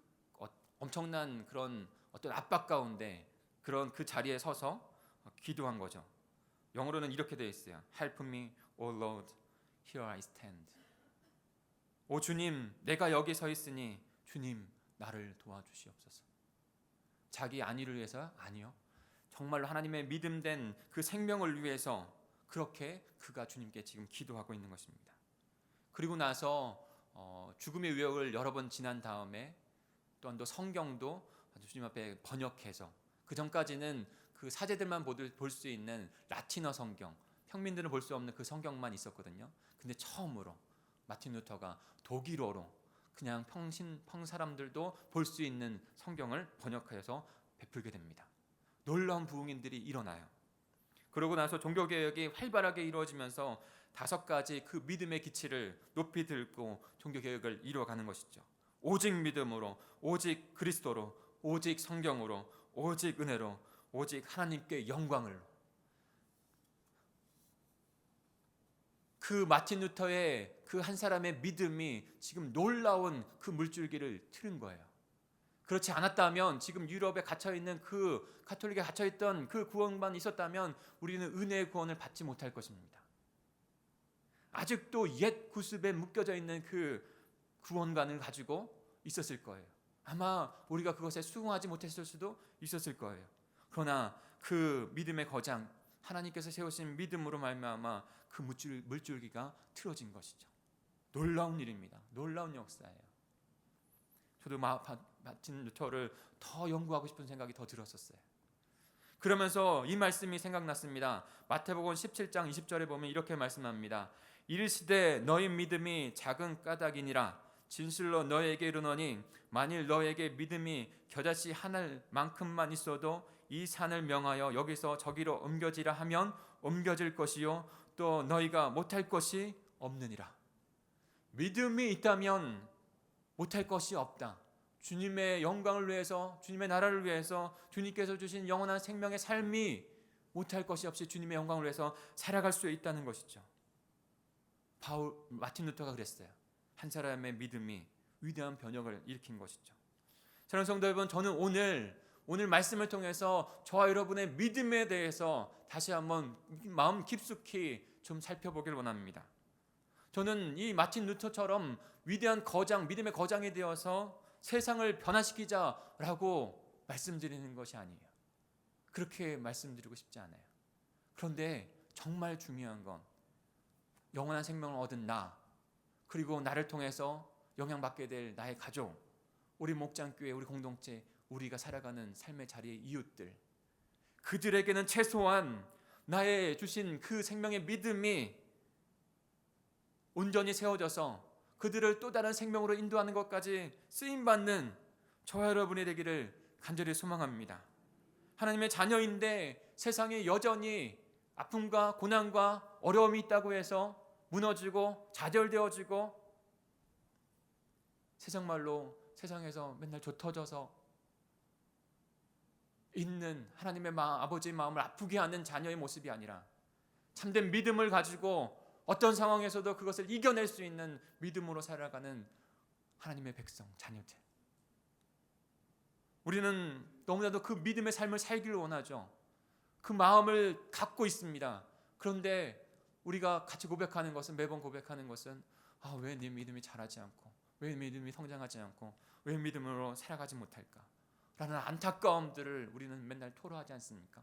엄청난 그런 어떤 압박 가운데 그런 그 자리에 서서 기도한 거죠. 영어로는 이렇게 되어 있어요. Help me, O Lord, here I stand. 오 주님, 내가 여기 서 있으니 주님 나를 도와주시옵소서. 자기 안위를 위해서? 아니요. 정말로 하나님의 믿음된 그 생명을 위해서 그렇게 그가 주님께 지금 기도하고 있는 것입니다. 그리고 나서 죽음의 위협을 여러 번 지난 다음에 또한 또 성경도 주님 앞에 번역해서, 그 전까지는 그 사제들만 볼 수 있는 라틴어 성경, 평민들은 볼 수 없는 그 성경만 있었거든요. 근데 처음으로 마틴 루터가 독일어로 그냥 평 사람들도 볼 수 있는 성경을 번역해서 베풀게 됩니다. 놀라운 부흥인들이 일어나요. 그러고 나서 종교개혁이 활발하게 이루어지면서 5가지 그 믿음의 기치를 높이 들고 종교개혁을 이루어가는 것이죠. 오직 믿음으로, 오직 그리스도로, 오직 성경으로, 오직 은혜로, 오직 하나님께 영광을. 그 마틴 루터의 그 한 사람의 믿음이 지금 놀라운 그 물줄기를 트는 거예요. 그렇지 않았다면, 지금 유럽에 갇혀있는 그 가톨릭에 갇혀있던 그 구원만 있었다면 우리는 은혜의 구원을 받지 못할 것입니다. 아직도 옛 구습에 묶여져 있는 그 구원관을 가지고 있었을 거예요. 아마 우리가 그것에 수긍하지 못했을 수도 있었을 거예요. 그러나 그 믿음의 거장, 하나님께서 세우신 믿음으로 말미암아 그 물줄기가 틀어진 것이죠. 놀라운 일입니다. 놀라운 역사예요. 저도 마틴 루터를 더 연구하고 싶은 생각이 더 들었었어요. 그러면서 이 말씀이 생각났습니다. 마태복음 17장 20절에 보면 이렇게 말씀합니다. 이르시되 너희 믿음이 작은 까닭이니라. 진실로 너에게 이르노니 만일 너에게 믿음이 겨자씨 하늘만큼만 있어도 이 산을 명하여 여기서 저기로 옮겨지라 하면 옮겨질 것이요 또 너희가 못할 것이 없느니라. 믿음이 있다면 못할 것이 없다. 주님의 영광을 위해서, 주님의 나라를 위해서, 주님께서 주신 영원한 생명의 삶이 못할 것이 없이 주님의 영광을 위해서 살아갈 수 있다는 것이죠. 마틴 루터가 그랬어요. 한 사람의 믿음이 위대한 변혁을 일으킨 것이죠. 사랑하는 성도 여러분, 저는 오늘 말씀을 통해서 저와 여러분의 믿음에 대해서 다시 한번 마음 깊숙이 좀 살펴보길 원합니다. 저는 이 마틴 루터처럼 위대한 거장, 믿음의 거장이 되어서 세상을 변화시키자라고 말씀드리는 것이 아니에요. 그렇게 말씀드리고 싶지 않아요. 그런데 정말 중요한 건 영원한 생명을 얻은 나, 그리고 나를 통해서 영향받게 될 나의 가족, 우리 목장교회, 우리 공동체, 우리가 살아가는 삶의 자리의 이웃들, 그들에게는 최소한 나의 주신 그 생명의 믿음이 온전히 세워져서 그들을 또 다른 생명으로 인도하는 것까지 쓰임받는 저와 여러분이 되기를 간절히 소망합니다. 하나님의 자녀인데 세상에 여전히 아픔과 고난과 어려움이 있다고 해서 무너지고 좌절되어지고 세상 말로 세상에서 맨날 좁혀져서 있는 하나님의 아버지의 마음을 아프게 하는 자녀의 모습이 아니라 참된 믿음을 가지고 어떤 상황에서도 그것을 이겨낼 수 있는 믿음으로 살아가는 하나님의 백성, 자녀들. 우리는 너무나도 그 믿음의 삶을 살기를 원하죠. 그 마음을 갖고 있습니다. 그런데 우리가 같이 고백하는 것은, 매번 고백하는 것은, 왜 네 믿음이 자라지 않고, 왜 믿음이 성장하지 않고, 왜 믿음으로 살아가지 못할까? 라는 안타까움들을 우리는 맨날 토로하지 않습니까?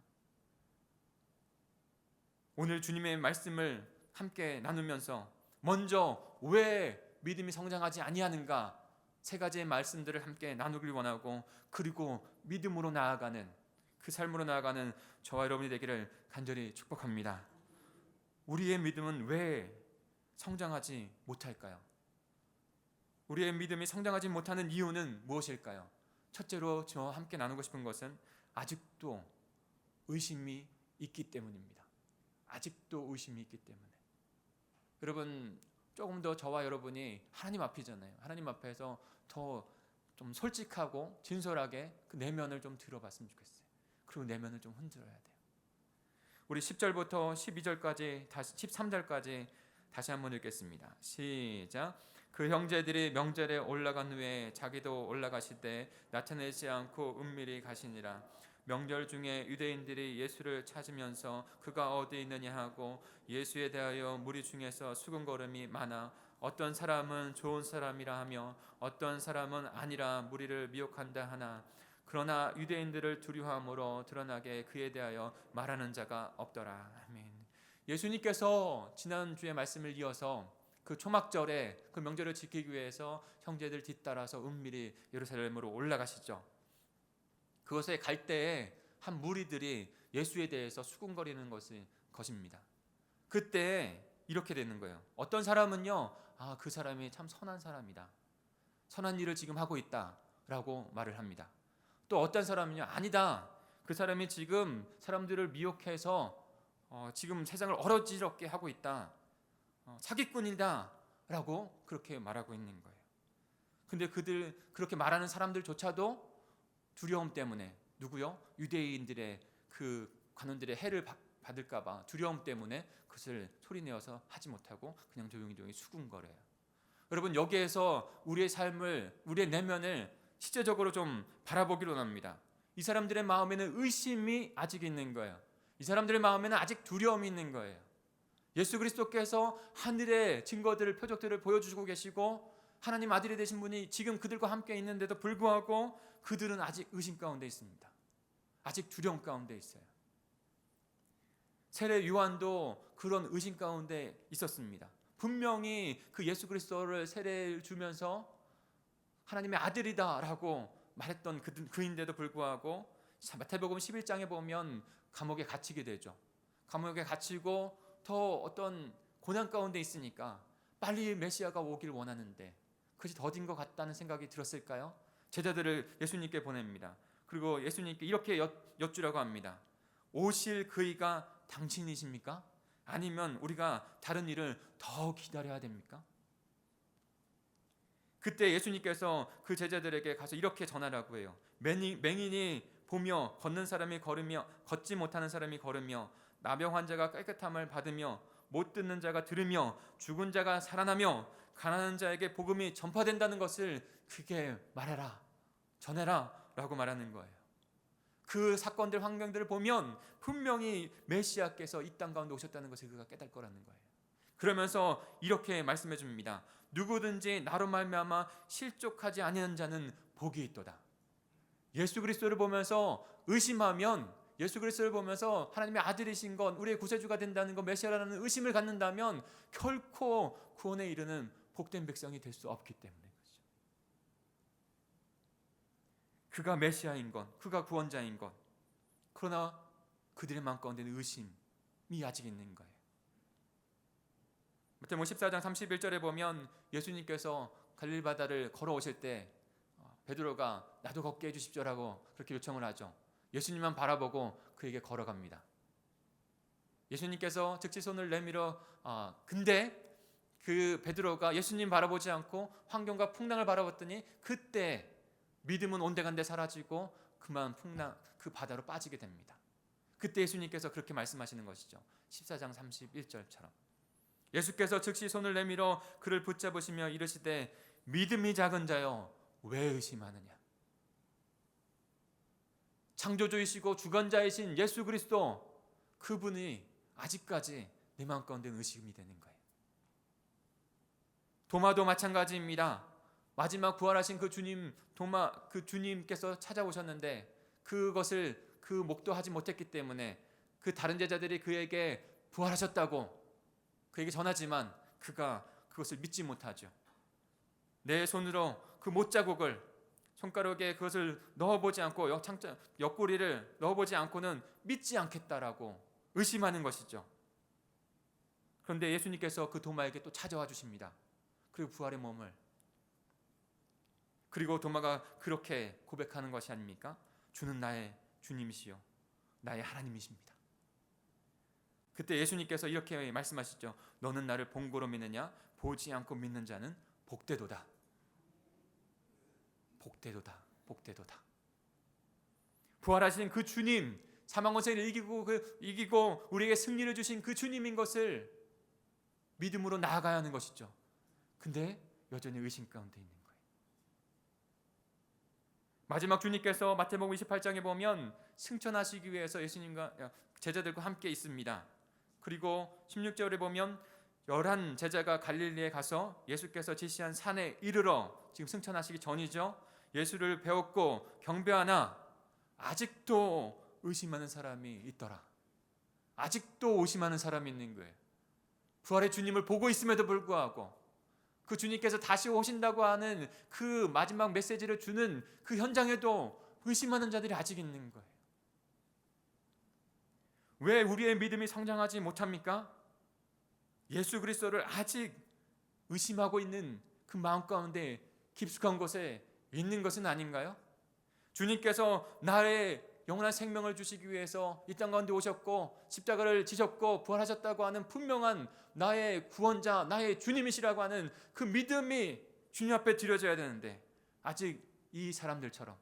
오늘 주님의 말씀을 함께 나누면서 먼저 왜 믿음이 성장하지 아니하는가 3가지의 말씀들을 함께 나누길 원하고, 그리고 믿음으로 나아가는 그 삶으로 나아가는 저와 여러분이 되기를 간절히 축복합니다. 우리의 믿음은 왜 성장하지 못할까요? 우리의 믿음이 성장하지 못하는 이유는 무엇일까요? 첫째로 저와 함께 나누고 싶은 것은 아직도 의심이 있기 때문입니다. 아직도 의심이 있기 때문에. 여러분, 조금 더 저와 여러분이 하나님 앞이잖아요. 하나님 앞에서 더 좀 솔직하고 진솔하게 그 내면을 좀 들어봤으면 좋겠어요. 그리고 내면을 좀 흔들어야 돼요. 우리 10절부터 12절까지 다시 13절까지 다시 한번 읽겠습니다. 시작. 그 형제들이 명절에 올라간 후에 자기도 올라가실 때 나타내지 않고 은밀히 가시니라. 명절 중에 유대인들이 예수를 찾으면서 그가 어디 있느냐 하고 예수에 대하여 무리 중에서 수군거림이 많아 어떤 사람은 좋은 사람이라 하며 어떤 사람은 아니라 무리를 미혹한다 하나 그러나 유대인들을 두려워함으로 드러나게 그에 대하여 말하는 자가 없더라. 아멘. 예수님께서 지난주의 말씀을 이어서 그 초막절에 그 명절을 지키기 위해서 형제들 뒤따라서 은밀히 예루살렘으로 올라가시죠. 그것에 갈 때에 한 무리들이 예수에 대해서 수군거리는 것입니다. 그때 이렇게 되는 거예요. 어떤 사람은요, 그 사람이 참 선한 사람이다. 선한 일을 지금 하고 있다라고 말을 합니다. 또 어떤 사람은요, 아니다. 그 사람이 지금 사람들을 미혹해서 지금 세상을 얼어지럽게 하고 있다. 사기꾼이다라고 그렇게 말하고 있는 거예요. 근데 그렇게 말하는 사람들조차도 두려움 때문에 누구요? 유대인들의 그 관원들의 해를 받을까봐 두려움 때문에 그것을 소리내어서 하지 못하고 그냥 조용히 수군거려요. 여러분 여기에서 우리의 삶을 우리의 내면을 실제적으로 좀 바라보기로 합니다. 이 사람들의 마음에는 의심이 아직 있는 거예요. 이 사람들의 마음에는 아직 두려움이 있는 거예요. 예수 그리스도께서 하늘의 증거들을 표적들을 보여주시고 계시고 하나님 아들이 되신 분이 지금 그들과 함께 있는데도 불구하고 그들은 아직 의심 가운데 있습니다. 아직 두려움 가운데 있어요. 세례 요한도 그런 의심 가운데 있었습니다. 분명히 그 예수 그리스도를 세례를 주면서 하나님의 아들이다라고 말했던 그인데도 불구하고 마태복음 11장에 보면 감옥에 갇히게 되죠. 감옥에 갇히고 더 어떤 고난 가운데 있으니까 빨리 메시아가 오길 원하는데 그것이 더딘 것 같다는 생각이 들었을까요? 제자들을 예수님께 보냅니다. 그리고 예수님께 이렇게 여쭈라고 합니다. 오실 그이가 당신이십니까? 아니면 우리가 다른 일을 더 기다려야 됩니까? 그때 예수님께서 그 제자들에게 가서 이렇게 전하라고 해요. 맹인이 보며 걷는 사람이 걸으며 걷지 못하는 사람이 걸으며 나병 환자가 깨끗함을 받으며 못 듣는 자가 들으며 죽은 자가 살아나며 가난한 자에게 복음이 전파된다는 것을 그게 말해라, 전해라 라고 말하는 거예요. 그 사건들 환경들을 보면 분명히 메시아께서 이 땅 가운데 오셨다는 것을 그가 깨달을 거라는 거예요. 그러면서 이렇게 말씀해 줍니다. 누구든지 나로 말미암아 실족하지 아니하는 자는 복이 있도다. 예수 그리스도를 보면서 의심하면, 예수 그리스도를 보면서 하나님의 아들이신 것, 우리의 구세주가 된다는 것, 메시아라는 의심을 갖는다면 결코 구원에 이르는 복된 백성이 될 수 없기 때문에 그렇죠. 그가 메시아인 것, 그가 구원자인 것, 그러나 그들의 마음 가운데는 의심이 아직 있는 거예요. 마태복음 14장 31절에 보면 예수님께서 갈릴리 바다를 걸어오실 때 베드로가 나도 걷게 해주십시오라고 그렇게 요청을 하죠. 예수님만 바라보고 그에게 걸어갑니다. 예수님께서 즉시 손을 내밀어 근데 그 베드로가 예수님 바라보지 않고 환경과 풍랑을 바라봤더니 그때 믿음은 온데간데 사라지고 그만 그 바다로 빠지게 됩니다. 그때 예수님께서 그렇게 말씀하시는 것이죠. 14장 31절처럼 예수께서 즉시 손을 내밀어 그를 붙잡으시며 이르시되 믿음이 작은 자여 왜 의심하느냐. 창조주이시고 주관자이신 예수 그리스도, 그분이 아직까지 내 마음 가운데 의심이 되는 거예요. 도마도 마찬가지입니다. 마지막 부활하신 그 주님, 그 주님께서 찾아오셨는데 그것을 그 목도하지 못했기 때문에 그 다른 제자들이 그에게 부활하셨다고 그에게 전하지만 그가 그것을 믿지 못하죠. 내 손으로 그 못자국을 손가락에 그것을 넣어보지 않고 옆구리를 넣어보지 않고는 믿지 않겠다라고 의심하는 것이죠. 그런데 예수님께서 그 도마에게 또 찾아와 주십니다. 그리고 부활의 몸을, 그리고 도마가 그렇게 고백하는 것이 아닙니까? 주는 나의 주님이시요 나의 하나님이십니다. 그때 예수님께서 이렇게 말씀하시죠. 너는 나를 본고로 믿느냐? 보지 않고 믿는 자는 복되도다. 복되도다. 복되도다. 부활하신 그 주님, 사망 권세를 이기고 우리에게 승리를 주신 그 주님인 것을 믿음으로 나아가야 하는 것이죠. 근데 여전히 의심 가운데 있는 거예요. 마지막 주님께서 마태복음 28장에 보면 승천하시기 위해서 예수님과 제자들과 함께 있습니다. 그리고 16절에 보면 11 제자가 갈릴리에 가서 예수께서 지시한 산에 이르러, 지금 승천하시기 전이죠, 예수를 배웠고 경배하나 아직도 의심하는 사람이 있더라. 아직도 의심하는 사람이 있는 거예요. 부활의 주님을 보고 있음에도 불구하고 그 주님께서 다시 오신다고 하는 그 마지막 메시지를 주는 그 현장에도 의심하는 자들이 아직 있는 거예요. 왜 우리의 믿음이 성장하지 못합니까? 예수 그리스도를 아직 의심하고 있는 그 마음 가운데 깊숙한 곳에 있는 것은 아닌가요? 주님께서 나의 영원한 생명을 주시기 위해서 이 땅 가운데 오셨고 십자가를 지셨고 부활하셨다고 하는 분명한 나의 구원자, 나의 주님이시라고 하는 그 믿음이 주님 앞에 드려져야 되는데 아직 이 사람들처럼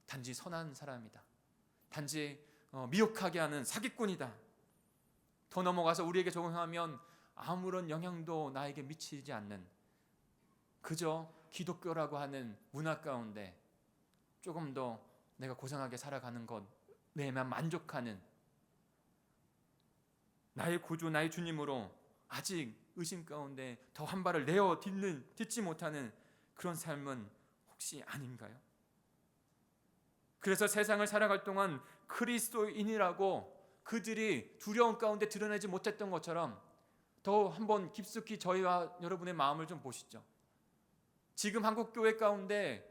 단지 선한 사람이다, 단지 미혹하게 하는 사기꾼이다, 더 넘어가서 우리에게 적용하면 아무런 영향도 나에게 미치지 않는 그저 기독교라고 하는 문화 가운데 조금 더 내가 고상하게 살아가는 것, 내만 만족하는 나의 구주, 나의 주님으로 아직 의심 가운데 더 한 발을 내어 딛지 못하는 그런 삶은 혹시 아닌가요? 그래서 세상을 살아갈 동안 그리스도인이라고 그들이 두려움 가운데 드러내지 못했던 것처럼 더 한번 깊숙이 저희와 여러분의 마음을 좀 보시죠. 지금 한국교회 가운데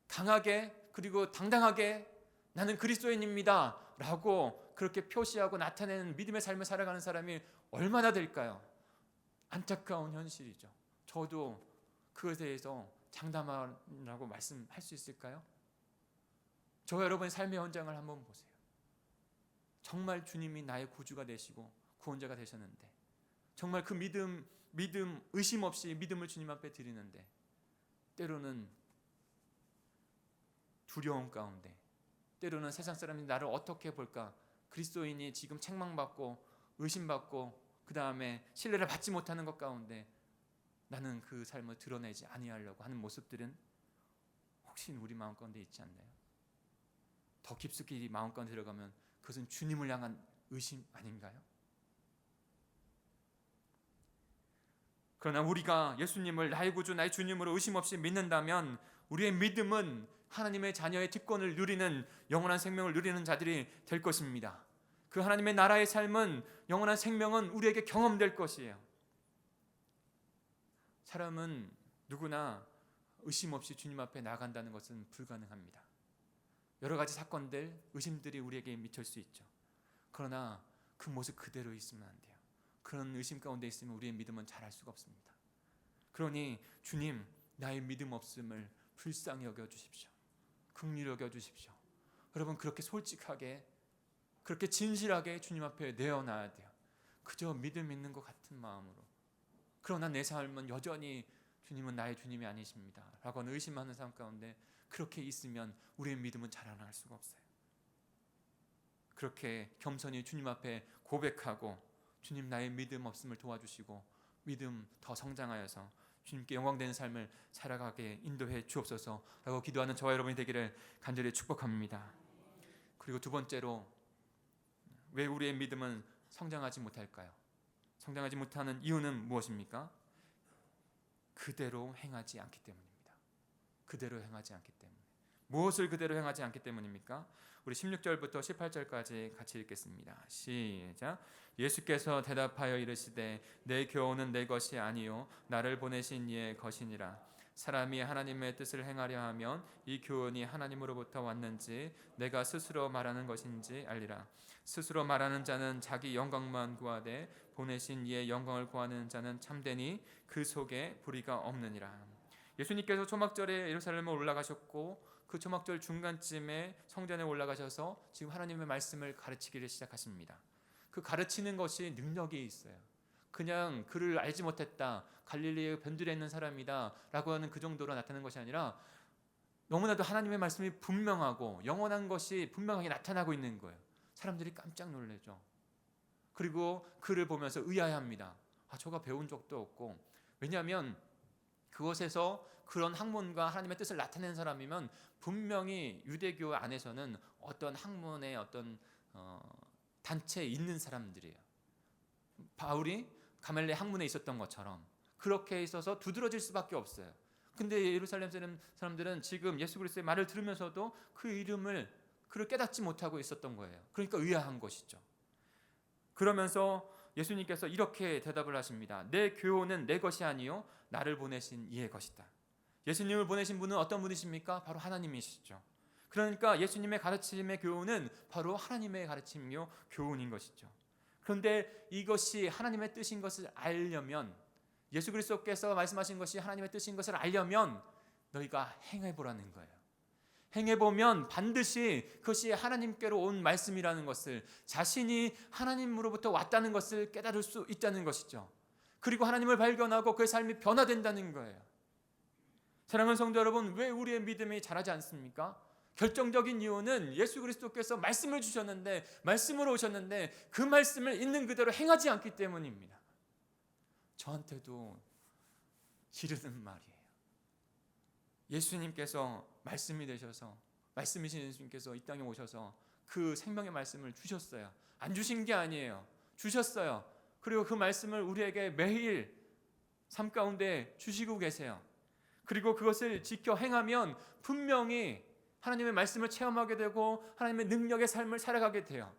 강하게 그리고 당당하게 나는 그리스도인입니다 라고 그렇게 표시하고 나타내는 믿음의 삶을 살아가는 사람이 얼마나 될까요? 안타까운 현실이죠. 저도 그것에 대해서 장담하라고 말씀할 수 있을까요? 저 여러분의 삶의 현장을 한번 보세요. 정말 주님이 나의 구주가 되시고 구원자가 되셨는데 정말 그 믿음 의심 없이 믿음을 주님 앞에 드리는데 때로는 두려움 가운데, 때로는 세상 사람이 나를 어떻게 볼까, 그리스도인이 지금 책망받고 의심받고 그 다음에 신뢰를 받지 못하는 것 가운데 나는 그 삶을 드러내지 아니하려고 하는 모습들은 혹시 우리 마음 가운데 있지 않나요? 더 깊숙이 마음 가운데 들어가면 그것은 주님을 향한 의심 아닌가요? 그러나 우리가 예수님을 나의 구주, 나의 주님으로 의심 없이 믿는다면 우리의 믿음은 하나님의 자녀의 특권을 누리는 영원한 생명을 누리는 자들이 될 것입니다. 그 하나님의 나라의 삶은, 영원한 생명은 우리에게 경험될 것이에요. 사람은 누구나 의심 없이 주님 앞에 나간다는 것은 불가능합니다. 여러 가지 사건들, 의심들이 우리에게 미칠 수 있죠. 그러나 그 모습 그대로 있으면 안 돼요. 그런 의심 가운데 있으면 우리의 믿음은 자랄 수가 없습니다. 그러니 주님, 나의 믿음 없음을 불쌍히 여겨주십시오. 긍휼히 여겨주십시오. 여러분, 그렇게 솔직하게, 그렇게 진실하게 주님 앞에 내어놔야 돼요. 그저 믿음 있는 것 같은 마음으로. 그러나 내 삶은 여전히 주님은 나의 주님이 아니십니다 라고 의심하는 삶 가운데 그렇게 있으면 우리의 믿음은 자라날 수가 없어요. 그렇게 겸손히 주님 앞에 고백하고 주님, 나의 믿음 없음을 도와주시고 믿음 더 성장하여서 주님께 영광되는 삶을 살아가게 인도해 주옵소서 라고 기도하는 저와 여러분이 되기를 간절히 축복합니다. 그리고 두 번째로, 왜 우리의 믿음은 성장하지 못할까요? 성장하지 못하는 이유는 무엇입니까? 그대로 행하지 않기 때문입니다. 그대로 행하지 않기 때문에. 무엇을 그대로 행하지 않기 때문입니까? 우리 16절부터 18절까지 같이 읽겠습니다. 시작. 예수께서 대답하여 이르시되 내 교훈은 내 것이 아니요 나를 보내신 이의 것이니라. 사람이 하나님의 뜻을 행하려 하면 이 교훈이 하나님으로부터 왔는지 내가 스스로 말하는 것인지 알리라. 스스로 말하는 자는 자기 영광만 구하되 보내신 이의 영광을 구하는 자는 참되니 그 속에 불의가 없느니라. 예수님께서 초막절에 예루살렘에 올라가셨고 그 초막절 중간쯤에 성전에 올라가셔서 지금 하나님의 말씀을 가르치기를 시작하십니다. 그 가르치는 것이 능력이 있어요. 그냥 그를 알지 못했다, 갈릴리에 변두리에 있는 사람이다 라고 하는 그 정도로 나타나는 것이 아니라 너무나도 하나님의 말씀이 분명하고 영원한 것이 분명하게 나타나고 있는 거예요. 사람들이 깜짝 놀라죠. 그리고 그를 보면서 의아해합니다. 저가 배운 적도 없고, 왜냐하면 그곳에서 그런 학문과 하나님의 뜻을 나타낸 사람이면 분명히 유대교 안에서는 어떤 학문의 어떤 단체에 있는 사람들이에요. 바울이 가멜레 학문에 있었던 것처럼 그렇게 있어서 두드러질 수밖에 없어요. 근데 예루살렘 사람들은 지금 예수 그리스도의 말을 들으면서도 그 이름을 그를 깨닫지 못하고 있었던 거예요. 그러니까 의아한 것이죠. 그러면서 예수님께서 이렇게 대답을 하십니다. 내 교훈은 내 것이 아니요 나를 보내신 이의 것이다. 예수님을 보내신 분은 어떤 분이십니까? 바로 하나님이시죠. 그러니까 예수님의 가르침의 교훈은 바로 하나님의 가르침이요 교훈인 것이죠. 그런데 이것이 하나님의 뜻인 것을 알려면, 예수 그리스도께서 말씀하신 것이 하나님의 뜻인 것을 알려면 너희가 행해보라는 거예요. 행해보면 반드시 그것이 하나님께로 온 말씀이라는 것을, 자신이 하나님으로부터 왔다는 것을 깨달을 수 있다는 것이죠. 그리고 하나님을 발견하고 그의 삶이 변화된다는 거예요. 사랑하는 성도 여러분, 왜 우리의 믿음이 자라지 않습니까? 결정적인 이유는 예수 그리스도께서 말씀을 주셨는데, 말씀으로 오셨는데 그 말씀을 있는 그대로 행하지 않기 때문입니다. 저한테도 기르는 말이에요. 예수님께서 말씀이 되셔서, 말씀이신 예수님께서 이 땅에 오셔서 그 생명의 말씀을 주셨어요. 안 주신 게 아니에요. 주셨어요. 그리고 그 말씀을 우리에게 매일 삶 가운데 주시고 계세요. 그리고 그것을 지켜 행하면 분명히 하나님의 말씀을 체험하게 되고 하나님의 능력의 삶을 살아가게 돼요.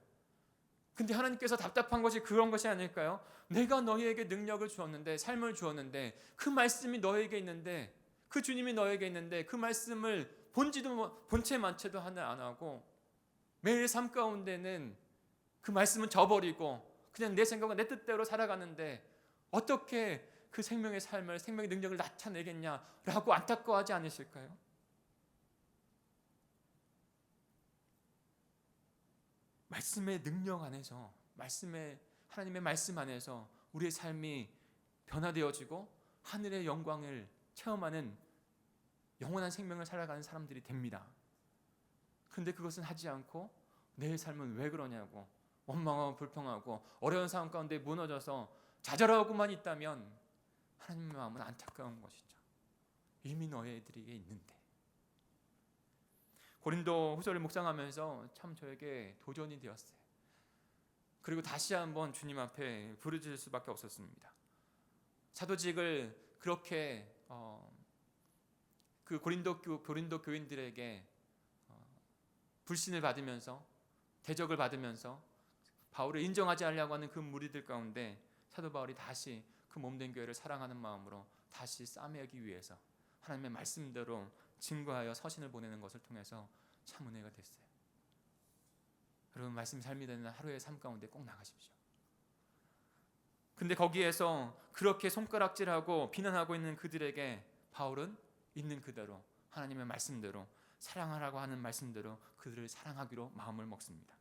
근데 하나님께서 답답한 것이 그런 것이 아닐까요? 내가 너희에게 능력을 주었는데, 삶을 주었는데, 그 말씀이 너에게 있는데, 그 주님이 너에게 있는데 그 말씀을 본채 만채도 하나 안 하고 매일 삶 가운데는 그 말씀은 저버리고 그냥 내 생각과 내 뜻대로 살아가는데 어떻게 그 생명의 삶을, 생명의 능력을 나타내겠냐라고 안타까워하지 않으실까요? 말씀의 능력 안에서, 하나님의 말씀 안에서 우리의 삶이 변화되어지고 하늘의 영광을 체험하는 영원한 생명을 살아가는 사람들이 됩니다. 그런데 그것은 하지 않고 내 삶은 왜 그러냐고 원망하고 불평하고 어려운 상황 가운데 무너져서 좌절하고만 있다면 하나님의 마음은 안타까운 것이죠. 이미 너희들에게 있는데. 고린도 후서를 묵상하면서 참 저에게 도전이 되었어요. 그리고 다시 한번 주님 앞에 부르짖을 수밖에 없었습니다. 사도직을 그렇게 그 고린도 교인들에게 불신을 받으면서, 대적을 받으면서 바울을 인정하지 않으려고 하는 그 무리들 가운데 사도 바울이 다시 그 몸된 교회를 사랑하는 마음으로 다시 싸매기 위해서 하나님의 말씀대로 증거하여 서신을 보내는 것을 통해서 참 은혜가 됐어요. 여러분, 말씀 삶이 되는 하루의 삶 가운데 꼭 나가십시오. 근데 거기에서 그렇게 손가락질하고 비난하고 있는 그들에게 바울은 있는 그대로 하나님의 말씀대로, 사랑하라고 하는 말씀대로 그들을 사랑하기로 마음을 먹습니다.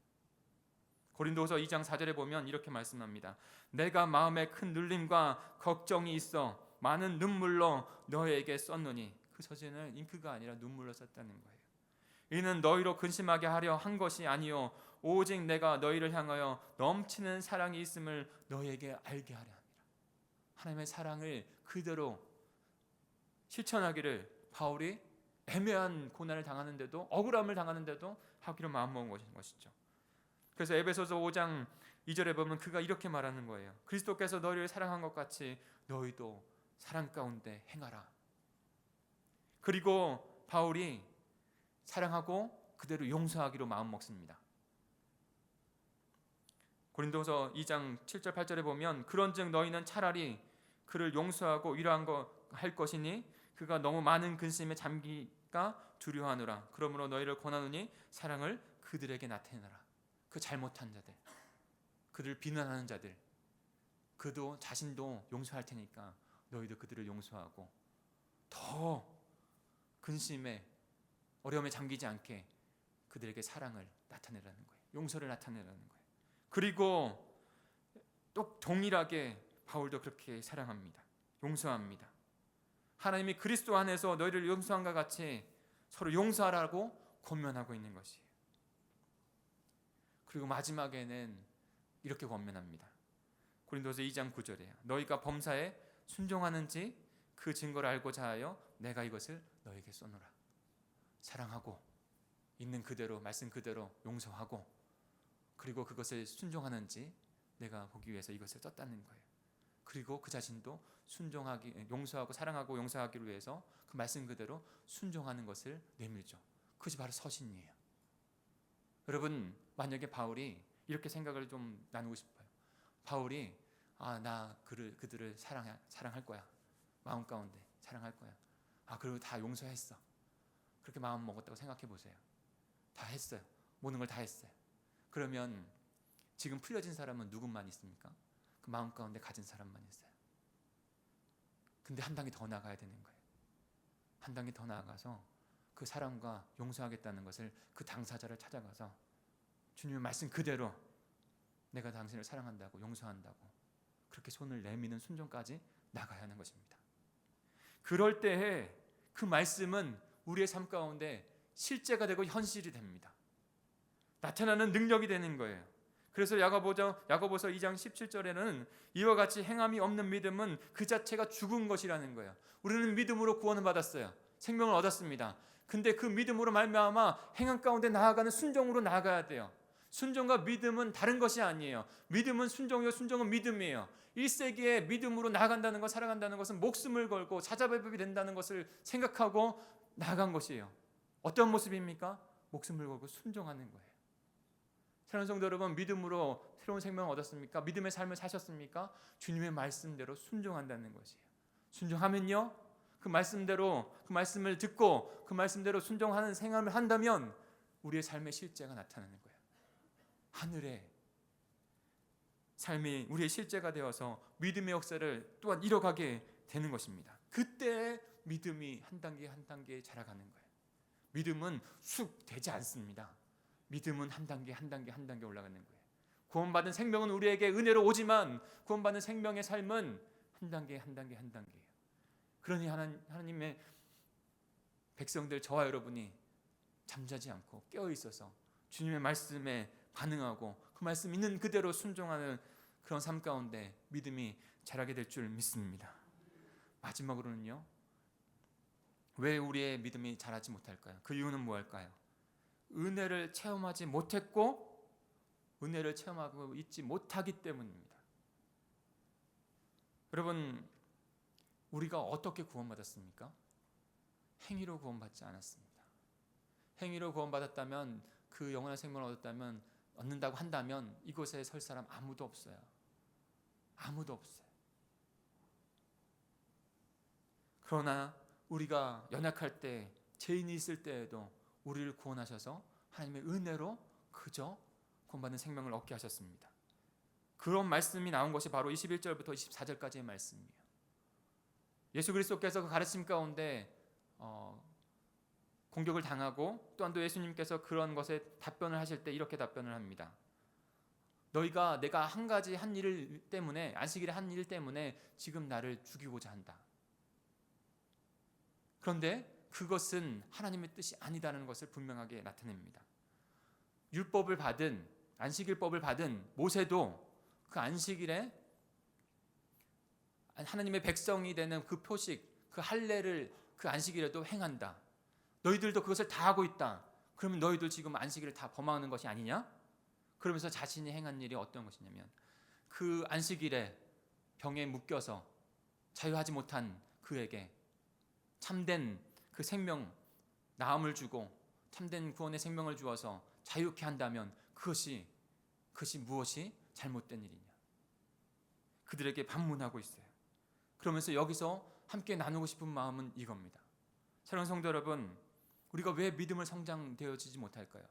고린도후서 2장 4절에 보면 이렇게 말씀합니다. 내가 마음에 큰 눌림과 걱정이 있어 많은 눈물로 너에게 썼노니, 그 서신을 잉크가 아니라 눈물로 썼다는 거예요. 이는 너희로 근심하게 하려 한 것이 아니요 오직 내가 너희를 향하여 넘치는 사랑이 있음을 너희에게 알게 하려 합니다. 하나님의 사랑을 그대로 실천하기를 바울이 애매한 고난을 당하는데도, 억울함을 당하는데도 하기로 마음먹은 것이죠. 그래서 에베소서 5장 2절에 보면 그가 이렇게 말하는 거예요. 그리스도께서 너희를 사랑한 것 같이 너희도 사랑 가운데 행하라. 그리고 바울이 사랑하고 그대로 용서하기로 마음먹습니다. 고린도서 2장 7절 8절에 보면 그런즉 너희는 차라리 그를 용서하고 위로한 할 것이니 그가 너무 많은 근심에 잠기가 두려워하노라. 그러므로 너희를 권하노니 사랑을 그들에게 나타내라. 그 잘못한 자들, 그들을 비난하는 자들, 그도 자신도 용서할 테니까 너희도 그들을 용서하고 더 근심에, 어려움에 잠기지 않게 그들에게 사랑을 나타내라는 거예요. 용서를 나타내라는 거예요. 그리고 또 동일하게 바울도 그렇게 사랑합니다. 용서합니다. 하나님이 그리스도 안에서 너희를 용서한과 같이 서로 용서하라고 권면하고 있는 것이에요. 그리고 마지막에는 이렇게 권면합니다. 고린도서 2장 9절이에요. 너희가 범사에 순종하는지 그 증거를 알고자 하여 내가 이것을 너에게 쏘노라. 사랑하고 있는 그대로 말씀 그대로 용서하고 그리고 그것을 순종하는지 내가 보기 위해서 이것을 썼다는 거예요. 그리고 그 자신도 용서하고 사랑하고 용서하기를 위해서 그 말씀 그대로 순종하는 것을 내밀죠. 그것이 바로 서신이에요. 여러분, 만약에 바울이 이렇게 생각을 좀 나누고 싶어요. 바울이 나 그들을 사랑할 거야. 마음 가운데 사랑할 거야. 그리고 다 용서했어. 그렇게 마음 먹었다고 생각해 보세요. 다 했어요. 모든 걸 다 했어요. 그러면 지금 풀려진 사람은 누구만 있습니까? 그 마음 가운데 가진 사람만 있어요. 근데 한 단계 더 나가야 되는 거예요. 한 단계 더 나아가서 그 사람과 용서하겠다는 것을 그 당사자를 찾아가서 주님의 말씀 그대로 내가 당신을 사랑한다고 용서한다고 그렇게 손을 내미는 순종까지 나가야 하는 것입니다. 그럴 때에 그 말씀은 우리의 삶 가운데 실제가 되고 현실이 됩니다. 나타나는 능력이 되는 거예요. 그래서 야고보서 2장 17절에는 이와 같이 행함이 없는 믿음은 그 자체가 죽은 것이라는 거예요. 우리는 믿음으로 구원을 받았어요. 생명을 얻었습니다. 근데 그 믿음으로 말미암아 행함 가운데 나아가는 순종으로 나아가야 돼요. 순종과 믿음은 다른 것이 아니에요. 믿음은 순종이요, 순종은 믿음이에요. 1세기에 믿음으로 나아간다는 것, 살아간다는 것은 목숨을 걸고 사자배법이 된다는 것을 생각하고 나아간 것이에요. 어떤 모습입니까? 목숨을 걸고 순종하는 거예요. 사랑하는 성도 여러분, 믿음으로 새로운 생명을 얻었습니까? 믿음의 삶을 사셨습니까? 주님의 말씀대로 순종한다는 것이에요. 순종하면요, 그 말씀대로, 그 말씀을 듣고 그 말씀대로 순종하는 생활을 한다면 우리의 삶의 실제가 나타나는 거예요. 하늘의 삶이 우리의 실제가 되어서 믿음의 역사를 또한 이뤄가게 되는 것입니다. 그때 믿음이 한 단계 한 단계 자라가는 거예요. 믿음은 쑥 되지 않습니다. 믿음은 한 단계 한 단계 한 단계 올라가는 거예요. 구원받은 생명은 우리에게 은혜로 오지만 구원받은 생명의 삶은 한 단계 한 단계 한 단계예요. 그러니 하나님의 백성들, 저와 여러분이 잠자지 않고 깨어 있어서 주님의 말씀에 반응하고 그 말씀 있는 그대로 순종하는 그런 삶 가운데 믿음이 자라게 될 줄 믿습니다. 마지막으로는요, 왜 우리의 믿음이 자라지 못할까요? 그 이유는 무엇일까요? 은혜를 체험하지 못했고 은혜를 체험하고 있지 못하기 때문입니다. 여러분, 우리가 어떻게 구원받았습니까? 행위로 구원받지 않았습니다. 행위로 구원받았다면, 그 영원한 생명을 얻는다고 한다면 이곳에 설 사람 아무도 없어요. 아무도 없어요. 그러나 우리가 연약할 때, 죄인이 있을 때에도 우리를 구원하셔서 하나님의 은혜로 그저 구원받는 생명을 얻게 하셨습니다. 그런 말씀이 나온 것이 바로 21절부터 24절까지의 말씀이에요. 예수 그리스도께서 그 가르침 가운데 공격을 당하고 또한 또 예수님께서 그런 것에 답변을 하실 때 이렇게 답변을 합니다. 너희가 내가 한 가지 한 일 때문에, 안식일에 한 일 때문에 지금 나를 죽이고자 한다. 그런데 그것은 하나님의 뜻이 아니다라는 것을 분명하게 나타냅니다. 율법을 받은, 안식일법을 받은 모세도 그 안식일에 하나님의 백성이 되는 그 표식, 그 할례를 그 안식일에도 행한다. 너희들도 그것을 다 하고 있다. 그러면 너희들 지금 안식일을 다 범하는 것이 아니냐? 그러면서 자신이 행한 일이 어떤 것이냐면, 그 안식일에 병에 묶여서 자유하지 못한 그에게 참된 그 생명, 나음을 주고 참된 구원의 생명을 주어서 자유케 한다면 그것이 무엇이 잘못된 일이냐? 그들에게 반문하고 있어요. 그러면서 여기서 함께 나누고 싶은 마음은 이겁니다. 사랑하는 성도 여러분, 우리가 왜 믿음을 성장되어지지 못할까요?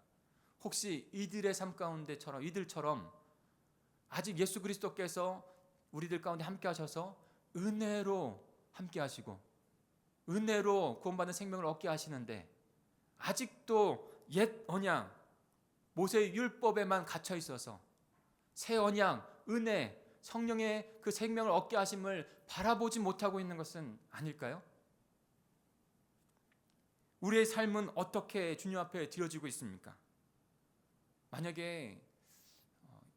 혹시 이들의 삶 가운데처럼, 이들처럼 아직 예수 그리스도께서 우리들 가운데 함께 하셔서 은혜로 함께 하시고 은혜로 구원받는 생명을 얻게 하시는데 아직도 옛 언약, 모세의 율법에만 갇혀 있어서 새 언약, 은혜, 성령의 그 생명을 얻게 하심을 바라보지 못하고 있는 것은 아닐까요? 우리의 삶은 어떻게 주님 앞에 드려지고 있습니까? 만약에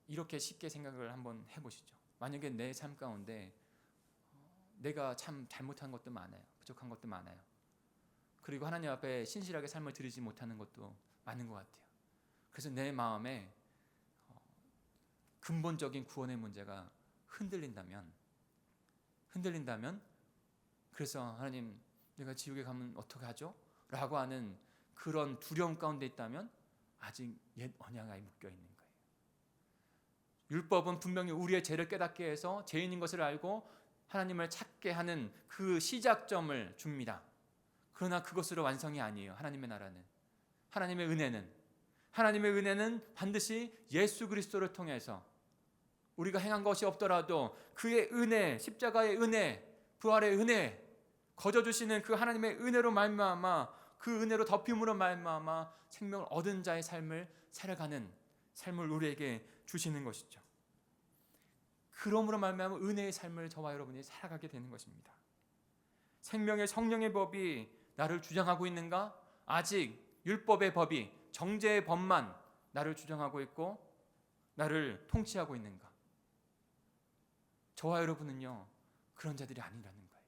이렇게 쉽게 생각을 한번 해보시죠. 만약에 내 삶 가운데 내가 참 잘못한 것도 많아요. 부족한 것도 많아요. 그리고 하나님 앞에 신실하게 삶을 드리지 못하는 것도 많은 것 같아요. 그래서 내 마음에 근본적인 구원의 문제가 흔들린다면 그래서 하나님 내가 지옥에 가면 어떡하죠? 라고 하는 그런 두려움 가운데 있다면 아직 옛 언약에 묶여 있는 거예요. 율법은 분명히 우리의 죄를 깨닫게 해서 죄인인 것을 알고 하나님을 찾게 하는 그 시작점을 줍니다. 그러나 그것으로 완성이 아니에요. 하나님의 나라는. 하나님의 은혜는 반드시 예수 그리스도를 통해서 우리가 행한 것이 없더라도 그의 은혜, 십자가의 은혜, 부활의 은혜, 거저주시는 그 하나님의 은혜로 말미암아 그 은혜로 덮임으로 말미암아 생명을 얻은 자의 삶을 살아가는 삶을 우리에게 주시는 것이죠. 그러므로 말미암아 은혜의 삶을 저와 여러분이 살아가게 되는 것입니다. 생명의 성령의 법이 나를 주장하고 있는가? 아직 율법의 법이, 정죄의 법만 나를 주장하고 있고 나를 통치하고 있는가? 저와 여러분은요 그런 자들이 아니라는 거예요.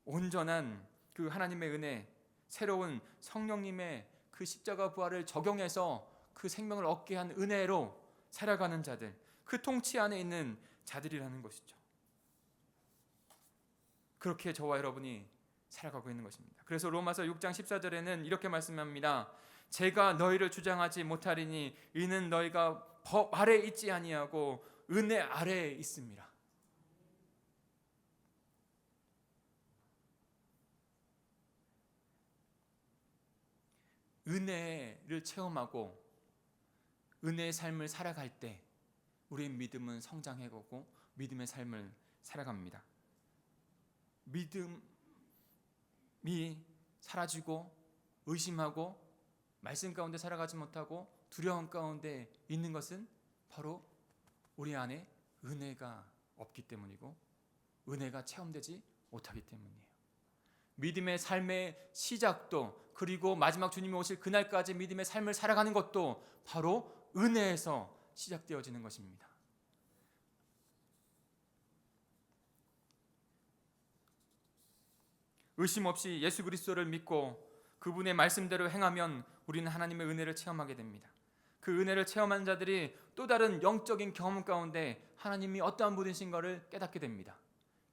온전한 그 하나님의 은혜, 새로운 성령님의 그 십자가 부활을 적용해서 그 생명을 얻게 한 은혜로 살아가는 자들, 그 통치 안에 있는 자들이라는 것이죠. 그렇게 저와 여러분이 살아가고 있는 것입니다. 그래서 로마서 6장 14절에는 이렇게 말씀합니다. 제가 너희를 주장하지 못하리니 이는 너희가 법 아래 있지 아니하고 은혜 아래에 있습니다. 은혜를 체험하고 은혜의 삶을 살아갈 때 우리의 믿음은 성장해가고 믿음의 삶을 살아갑니다. 믿음이 사라지고 의심하고 말씀 가운데 살아가지 못하고 두려움 가운데 있는 것은 바로 우리 안에 은혜가 없기 때문이고 은혜가 체험되지 못하기 때문이에요. 믿음의 삶의 시작도 그리고 마지막 주님이 오실 그날까지 믿음의 삶을 살아가는 것도 바로 은혜에서 시작되어지는 것입니다. 의심 없이 예수 그리스도를 믿고 그분의 말씀대로 행하면 우리는 하나님의 은혜를 체험하게 됩니다. 그 은혜를 체험한 자들이 또 다른 영적인 경험 가운데 하나님이 어떠한 분이신가를 깨닫게 됩니다.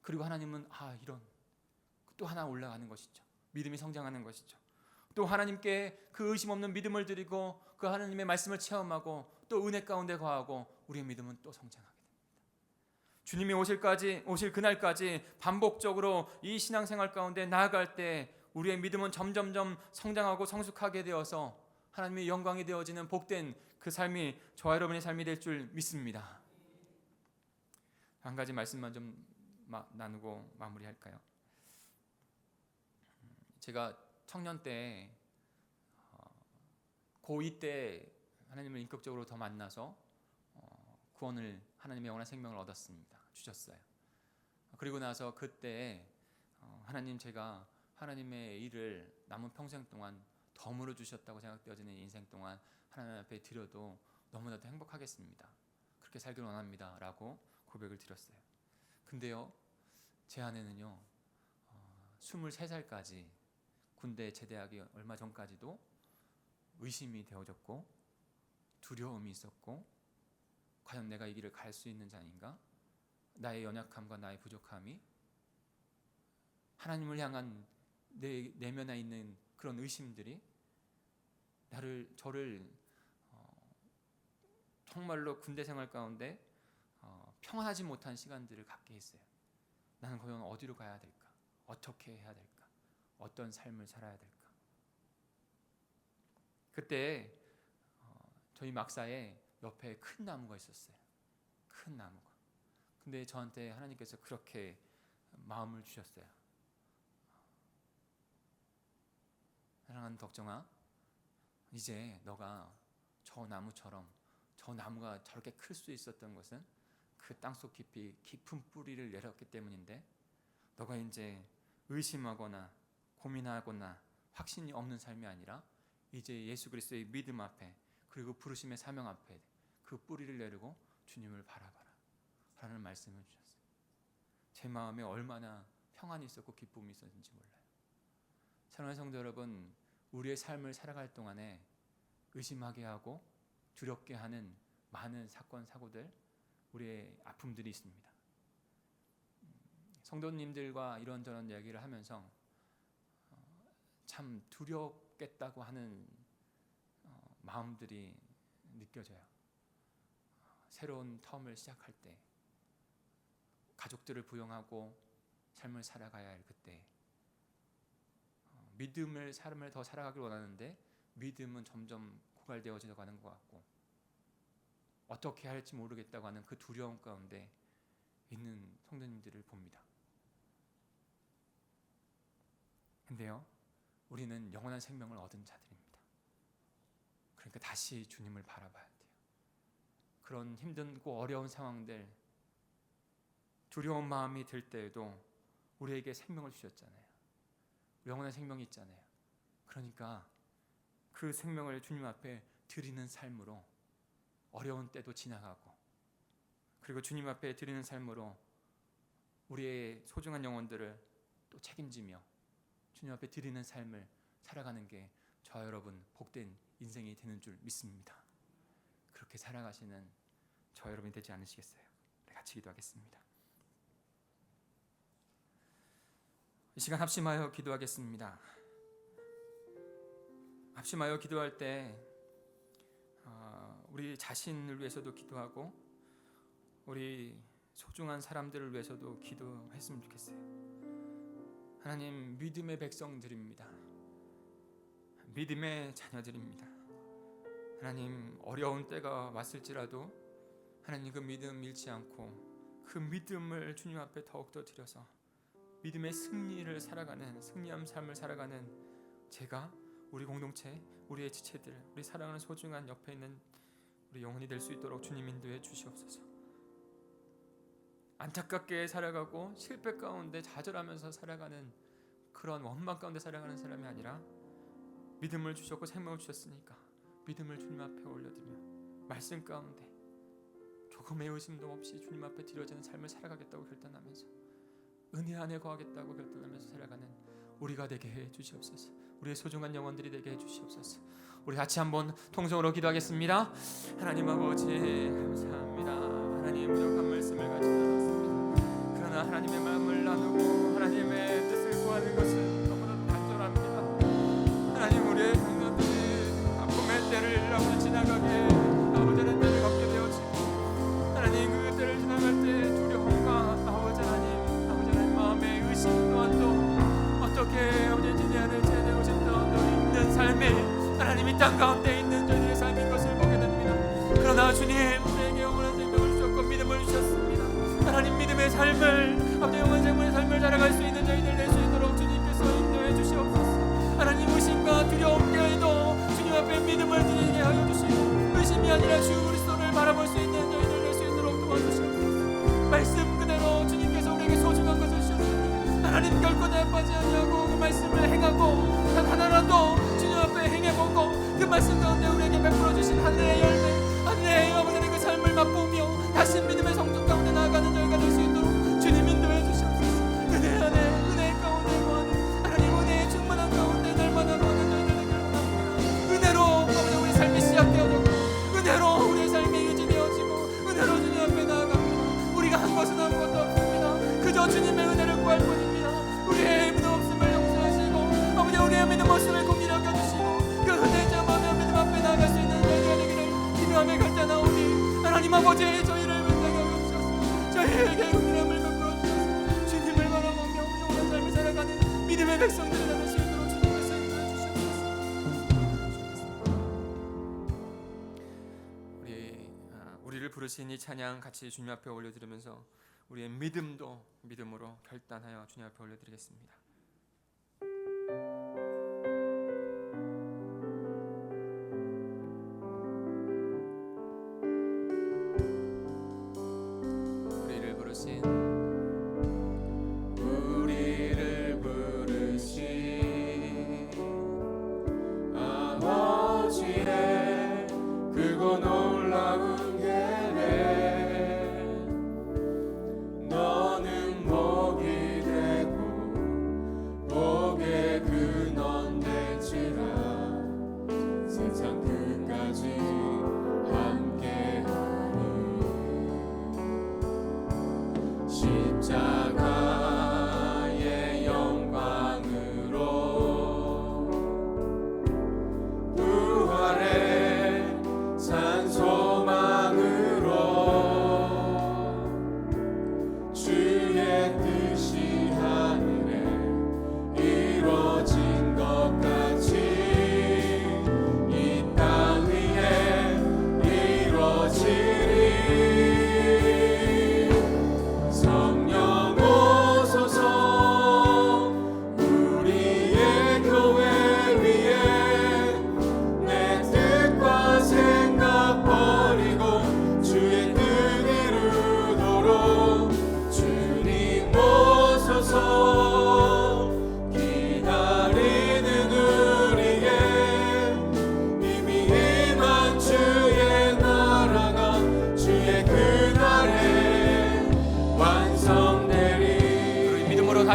그리고 하나님은 이런 또 하나 올라가는 것이죠. 믿음이 성장하는 것이죠. 또 하나님께 그 의심 없는 믿음을 드리고 그 하나님의 말씀을 체험하고 또 은혜 가운데 거하고 우리의 믿음은 또 성장하게 됩니다. 주님이 오실 그날까지 반복적으로 이 신앙생활 가운데 나아갈 때 우리의 믿음은 점점점 성장하고 성숙하게 되어서 하나님의 영광이 되어지는 복된 그 삶이 저와 여러분의 삶이 될 줄 믿습니다. 한 가지 말씀만 좀 나누고 마무리할까요? 제가 청년 때 고2 때 하나님을 인격적으로 더 만나서 구원을 하나님의 영원한 생명을 얻었습니다. 주셨어요. 그리고 나서 그때 하나님 제가 하나님의 일을 남은 평생 동안 덤으로 주셨다고 생각되어지는 인생 동안 하나님 앞에 드려도 너무나도 행복하겠습니다. 그렇게 살길 원합니다 라고 고백을 드렸어요. 근데요 제 안에는요 23살까지 군대 제대하기 얼마 전까지도 의심이 되어졌고 두려움이 있었고 과연 내가 이 길을 갈 수 있는 자인가? 나의 연약함과 나의 부족함이 하나님을 향한 내 내면에 있는 그런 의심들이 저를 정말로 군대 생활 가운데 평안하지 못한 시간들을 갖게 했어요. 나는 과연 어디로 가야 될까? 어떻게 해야 될까? 어떤 삶을 살아야 될까? 그때 저희 막사에 옆에 큰 나무가 있었어요. 큰 나무가. 근데 저한테 하나님께서 그렇게 마음을 주셨어요. 사랑하는 덕정아, 이제 너가 저 나무처럼 저 나무가 저렇게 클 수 있었던 것은 그 땅속 깊이 깊은 뿌리를 내렸기 때문인데 너가 이제 의심하거나 고민하거나 확신이 없는 삶이 아니라 이제 예수 그리스도의 믿음 앞에 그리고 부르심의 사명 앞에 그 뿌리를 내리고 주님을 바라봐라 라는 말씀을 주셨어요. 제 마음에 얼마나 평안이 있었고 기쁨이 있었는지 몰라요. 사랑하는 성도 여러분, 우리의 삶을 살아갈 동안에 의심하게 하고 두렵게 하는 많은 사건 사고들, 우리의 아픔들이 있습니다. 성도님들과 이런저런 이야기를 하면서 참 두렵겠다고 하는 마음들이 느껴져요. 새로운 텀을 시작할 때, 가족들을 부양하고 삶을 살아가야 할 그때, 믿음을 삶을 더 살아가길 원하는데 믿음은 점점 고갈되어져 가는 것 같고, 어떻게 할지 모르겠다고 하는 그 두려움 가운데 있는 성도님들을 봅니다. 근데요, 우리는 영원한 생명을 얻은 자들입니다. 그러니까 다시 주님을 바라봐야 돼요. 그런 힘들고 어려운 상황들, 두려운 마음이 들 때에도 우리에게 생명을 주셨잖아요. 영원한 생명이 있잖아요. 그러니까 그 생명을 주님 앞에 드리는 삶으로 어려운 때도 지나가고, 그리고 주님 앞에 드리는 삶으로 우리의 소중한 영혼들을 또 책임지며 주님 앞에 드리는 삶을 살아가는 게 저 여러분 복된 인생이 되는 줄 믿습니다. 그렇게 살아가시는 저 여러분이 되지 않으시겠어요? 같이 기도하겠습니다. 이 시간 합심하여 기도하겠습니다. 합심하여 기도할 때 우리 자신을 위해서도 기도하고 우리 소중한 사람들을 위해서도 기도했으면 좋겠어요. 하나님, 믿음의 백성들입니다. 믿음의 자녀들입니다. 하나님, 어려운 때가 왔을지라도 하나님 그 믿음 잃지 않고 그 믿음을 주님 앞에 더욱더 드려서 믿음의 승리를 살아가는, 승리한 삶을 살아가는 제가, 우리 공동체, 우리의 지체들, 우리 사랑하는 소중한 옆에 있는 우리 영혼이 될 수 있도록 주님 인도해 주시옵소서. 안타깝게 살아가고 실패 가운데 좌절하면서 살아가는 그런 원망 가운데 살아가는 사람이 아니라 믿음을 주셨고 생명을 주셨으니까 믿음을 주님 앞에 올려드리며 말씀 가운데 조금의 의심도 없이 주님 앞에 드려지는 삶을 살아가겠다고 결단하면서 은혜 안에 거하겠다고 결단하면서 살아가는 우리가 되게 해 주시옵소서. 우리의 소중한 영혼들이 되게 해 주시옵소서. 우리 같이 한번 통성으로 기도하겠습니다. 하나님 아버지, 감사합니다. 하나님, 부족한 말씀을 같이 나눴습니다. 그러나 하나님의 마음을 나누고 하나님의 뜻을 구하는 것은 너무나도 간절합니다. 하나님, 우리의 생각들이 아픔의 때를 아버지 지나가게 아버지는 때를 걷게 되어지고, 하나님 그 때를 지나갈 때 두려움과 아버지 하나님 마음의 의심 또한 어떻게 아버지 지내야 될지 되고 싶다 있는 삶에 하나님 이 땅 가운데 있는 저희의 삶인 것을 보게 됩니다. 그러나 주님, 우리에게 영원한 생명을 주셨고 믿음을 주셨습니다. 하나님, 믿음의 삶을, 아버지 영원한 생명의 삶을 살아갈 수 있는 저희들 될 수 있도록 주님께서 인도해 주시옵소서. 하나님, 의심과 두려움 깨도 주님 앞에 믿음을 드리게 하여 주시고, 의심이 아니라 주 그리스도를 바라볼 수 있는 저희들 될 수 있도록 도와주시옵소서. 말씀 그대로 주님께서 우리에게 소중한 것을 주셨습니다. 하나님, 결코 나빠지 아니하고 그 말씀을 행하고 단 하나라도 주님 앞에 행해보고 그 말씀 가운데 우리에게 베풀어 주신 하늘의 열매, 하늘의 아버지의 그 삶을 맛보며 다시 믿음의 성전 가운데 나아가는 저희가 될 수 있도록 주님 인도해 주시옵소서. 은혜 안에, 은혜 가운데 거하는 하나님, 은혜의 충만한 가운데 날마다 거하는 저희들에게 원합니다. 은혜로 아버지 우리 삶이 시작되어졌고, 은혜로 우리의 삶이 유지되어지고, 은혜로 주님 앞에 나아갑니다. 우리가 한 것은 아무것도 없습니다. 그저 주님의 은혜를 구할 뿐입니다. 우리의 믿음 없음을 용서하시고 아버지 우리의 믿음 없음을 공의하게 여겨주시고 그 은혜 점하며 믿음 앞에 나아갈 수 있는 저희가 되기를 기도하며 결단하오니, 하나님 아버지 저희를 불쌍히 여겨주셔서 저희에게 은혜함을 베풀어 주셔서 주님을 바라보며 영원한 삶을 살아가는 믿음의 백성들이 될 수 있도록 주님께서 인도해 주시옵소서. 우리를 부르신 이 찬양 같이 주님 앞에 올려드리면서 우리의 믿음도 믿음으로 결단하여 주님 앞에 올려드리겠습니다. 우리를 부르신 아버지의 크고 놀라운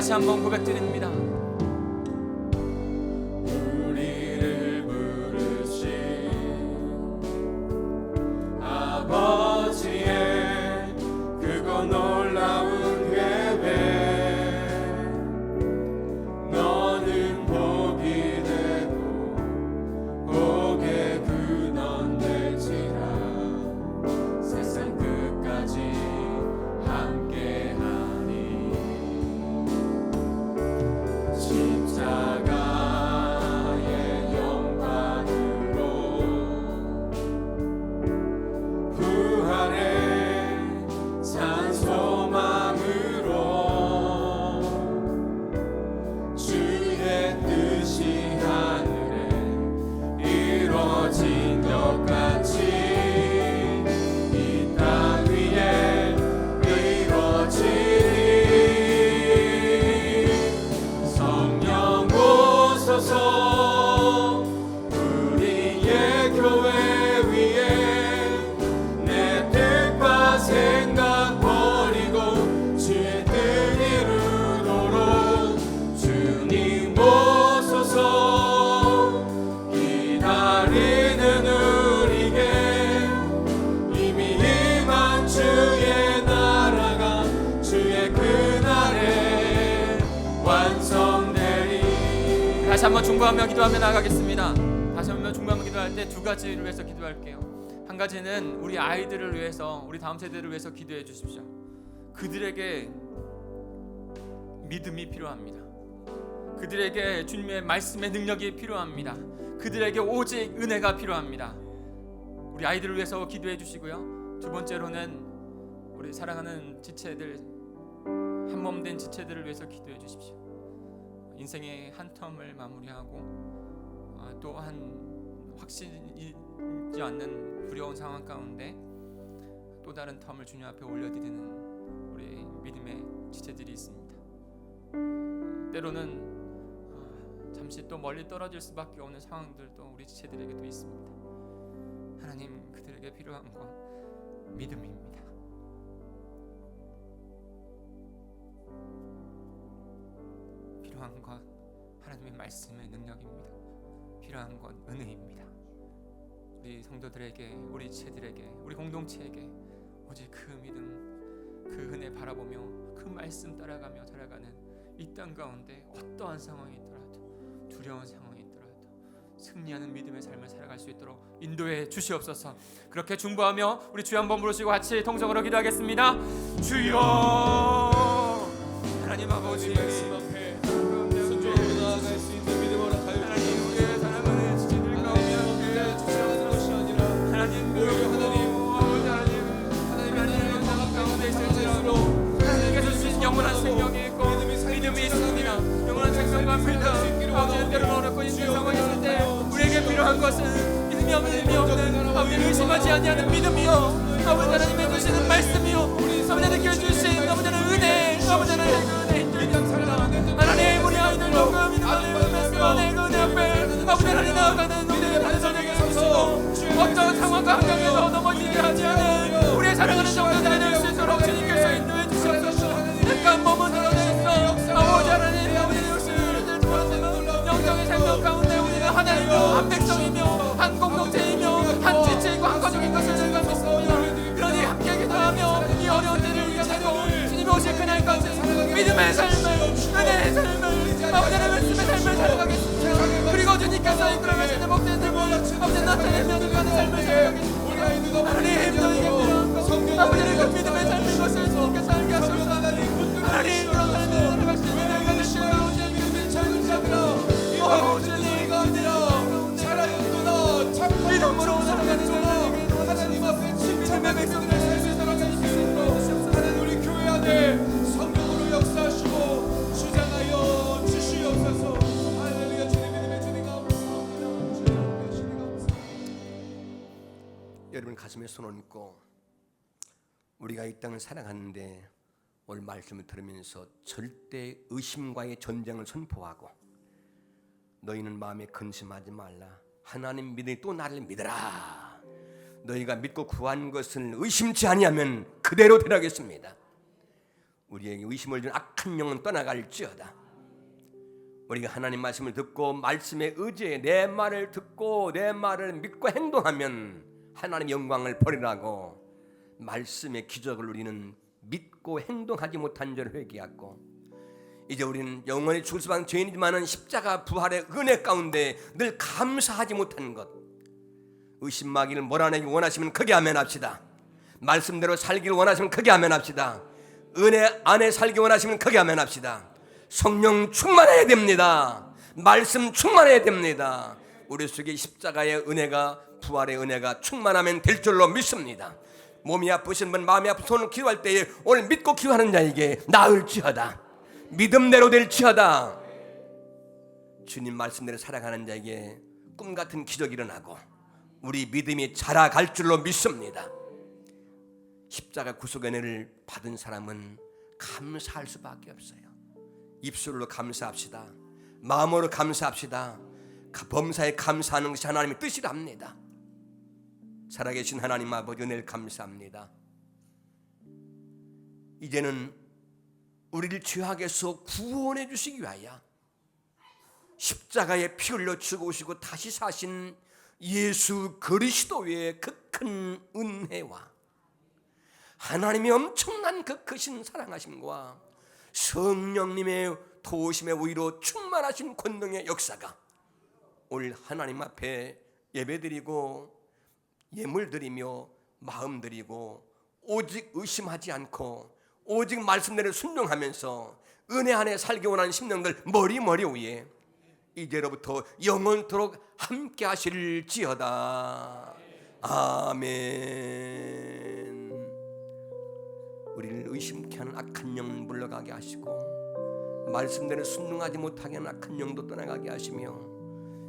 다시 한번 고백드립니다. 우리를 부르신 아버지의 그거 놀라운 계획, 너는 복이 되고 복의 근원 될지라. 세상 끝까지 함께하니 십자가의 영광으로 부활의 산 소망으로 주의 뜻이 하늘에 이루어진 것 같이 이 땅 위에 이루어지리. 성령 오소서 우리의 교회 위에 내 뜻과 생각 버리고 주의 뜻 이루도록 주님 오소서. 기다리는 우리에게 이미 임한 주의 나라가 주의 그날에 완성되리. 다시 한번 중보하며 기도하며 나가겠습니다. 다시 한번 중보하며 기도할 때 두 가지를 위해서 기도할게요. 한 가지는 우리 아이들을 위해서, 우리 다음 세대를 위해서 기도해 주십시오. 그들에게 믿음이 필요합니다. 그들에게 주님의 말씀의 능력이 필요합니다. 그들에게 오직 은혜가 필요합니다. 우리 아이들을 위해서 기도해 주시고요. 두 번째로는 우리 사랑하는 지체들, 한 몸 된 지체들을 위해서 기도해 주십시오. 인생의 한 텀을 마무리하고 또한 확신이 있지 않는 두려운 상황 가운데 또 다른 텀을 주님 앞에 올려드리는 우리 믿음의 지체들이 있습니다. 때로는 잠시 또 멀리 떨어질 수밖에 없는 상황들도 우리 지체들에게도 있습니다. 하나님, 그들에게 필요한 건 믿음입니다. 필요한 건 하나님의 말씀의 능력입니다. 필요한 건 은혜입니다. 우리 성도들에게, 우리 지체들에게, 우리 공동체에게 오직 그 믿음, 그 은혜 바라보며 그 말씀 따라가며 살아가는 이 땅 가운데 어떠한 상황이 있더라도, 두려운 상황이 있더라도 승리하는 믿음의 삶을 살아갈 수 있도록 인도해 주시옵소서. 그렇게 중보하며 우리 주여 한번 부르시고 같이 통성으로 기도하겠습니다. 주여, 하나님 아버지 말씀 앞에 순종으로 나아갈 수 있는 믿음 허락하여 주시옵소서. 우리의 사랑하는 지체들 가운데 주시하는 것이 아니라 하나님, 오히려 하나님의 상황 가운데 있을지라도 하나님께서 주신 영원한 생명이 있고 믿음이 있습니다. 영원한 생명과 믿음, 아버지는 때로는 어렵고 힘든 상황이 있을 때 우리에게 필요한 것은 믿음이 없는 힘이 없는, 아버지는 의심하지 아니하는 믿음이요, 아버지 하나님의 주시는 말씀이요, 아버지는 주신 아버지는 은혜, 아버지는 은혜 힘들입니다. 하나님, 우리 아이들 조금 믿음을 내 은혜 앞에 아버지 하나님 나아가는 우리의 반성에게 서시고 어떤 상황과 환경에서 넘어지게 하지 않은 우리의 사랑하는 정도들이 될 수 있도록 주님께서 인도해 주시옵소서. 약간 몸은 드러냈어 아버지 하나님, 아버지의 욕심을 들어주는 영적인 생명 가운데 우리가 하나이며 한 백성이며 한 공동체이며 한 지체이고 한 가족인 것을 제가 믿습니다. 그러니 함께 기도하며 이 어려운 때를 이겨내고 주님이 오실 그날까지 믿음의 삶을, 은혜의 삶을, 아버지의 말씀의 삶을 살아가겠습니다. 그리고 주님께서 이끌어가시는 복된 삶을 아버지 나타내며 누가는 삶을 살아가겠습니다. 하나님, 너에게 필요한 것, 아버지의 그 믿음의 삶인 것을 주님께서 알게 하소서. 하나님, 그런 삶을 살아갈 수 있는 내가 되시고 오실 믿음의 삶을 살아가라. 주님과 아니라 살아있구나 참 믿음으로 살아가는 자들에게 하나님 앞에 믿음의 백성들 삶을 살아갈 수 있도록 하나님 우리 교회 안에 성령으로 역사하시고 주장하여 주시옵소서. 할렐루야. 주님 믿음의 주님 감사합니다. 주님 주님 감사합니다. 여러분 가슴에 손 얹고 우리가 이 땅을 살아가는데 오늘 말씀을 들으면서 절대 의심과의 전쟁을 선포하고 너희는 마음에 근심하지 말라. 하나님 믿으니 또 나를 믿으라. 너희가 믿고 구한 것을 의심치 아니하면 그대로 되라겠습니다. 우리에게 의심을 준 악한 영은 떠나갈지어다. 우리가 하나님 말씀을 듣고 말씀에 의지해 내 말을 듣고 내 말을 믿고 행동하면 하나님 영광을 버리라고 말씀의 기적을 우리는 믿고 행동하지 못한 죄를 회개하고, 이제 우리는 영원히 죽을 수밖에 죄인이지만은 십자가 부활의 은혜 가운데 늘 감사하지 못한 것, 의심마귀를 몰아내기 원하시면 크게 아멘합시다. 말씀대로 살기를 원하시면 크게 아멘합시다. 은혜 안에 살기 원하시면 크게 아멘합시다. 성령 충만해야 됩니다. 말씀 충만해야 됩니다. 우리 속에 십자가의 은혜가, 부활의 은혜가 충만하면 될 줄로 믿습니다. 몸이 아프신 분, 마음이 아픈 손을 기도할 때에 오늘 믿고 기도하는 자에게 나을지어다, 믿음대로 될지어다. 주님 말씀대로 살아가는 자에게 꿈같은 기적이 일어나고 우리 믿음이 자라갈 줄로 믿습니다. 십자가 구속의 은혜를 받은 사람은 감사할 수밖에 없어요. 입술로 감사합시다. 마음으로 감사합시다. 범사에 감사하는 것이 하나님의 뜻이랍니다. 살아계신 하나님 아버지 은혜를 감사합니다. 이제는 우리를 죄악에서 구원해 주시기 위하여 십자가에 피 흘려 죽으시고 다시 사신 예수 그리스도의 그 큰 은혜와 하나님의 엄청난 그 크신 사랑하심과 성령님의 도우심의 위로 충만하신 권능의 역사가 오늘 하나님 앞에 예배드리고 예물드리며 마음드리고 오직 의심하지 않고 오직 말씀대로 순종하면서 은혜 안에 살기 원하는 심령들 머리 위에 이제로부터 영원토록 함께 하실지어다. 아멘. 우리를 의심케 하는 악한 영은 물러가게 하시고 말씀대로 순종하지 못하게 하는 악한 영도 떠나가게 하시며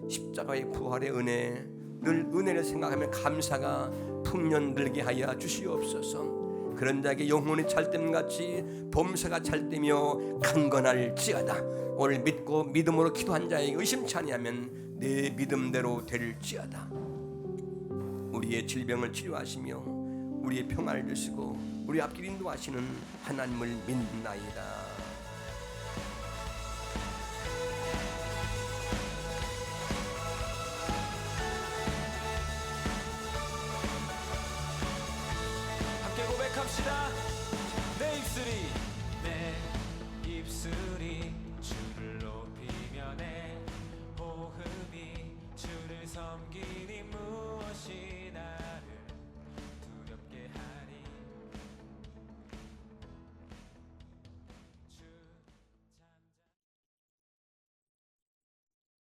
십자가의 부활의 은혜, 늘 은혜를 생각하며 감사가 풍년들게 하여 주시옵소서. 그런 자에게 영혼이 찰됨같이 범사가 찰되며 강건할지어다. 오늘 믿고 믿음으로 기도한 자에게 의심치 아니하면 내 믿음대로 될지어다. 우리의 질병을 치료하시며 우리의 평안을 주시고 우리 앞길 인도하시는 하나님을 믿나이다. 함께 고백합시다. 내 입술이 주를 높이며 내 호흡이 주를 섬기니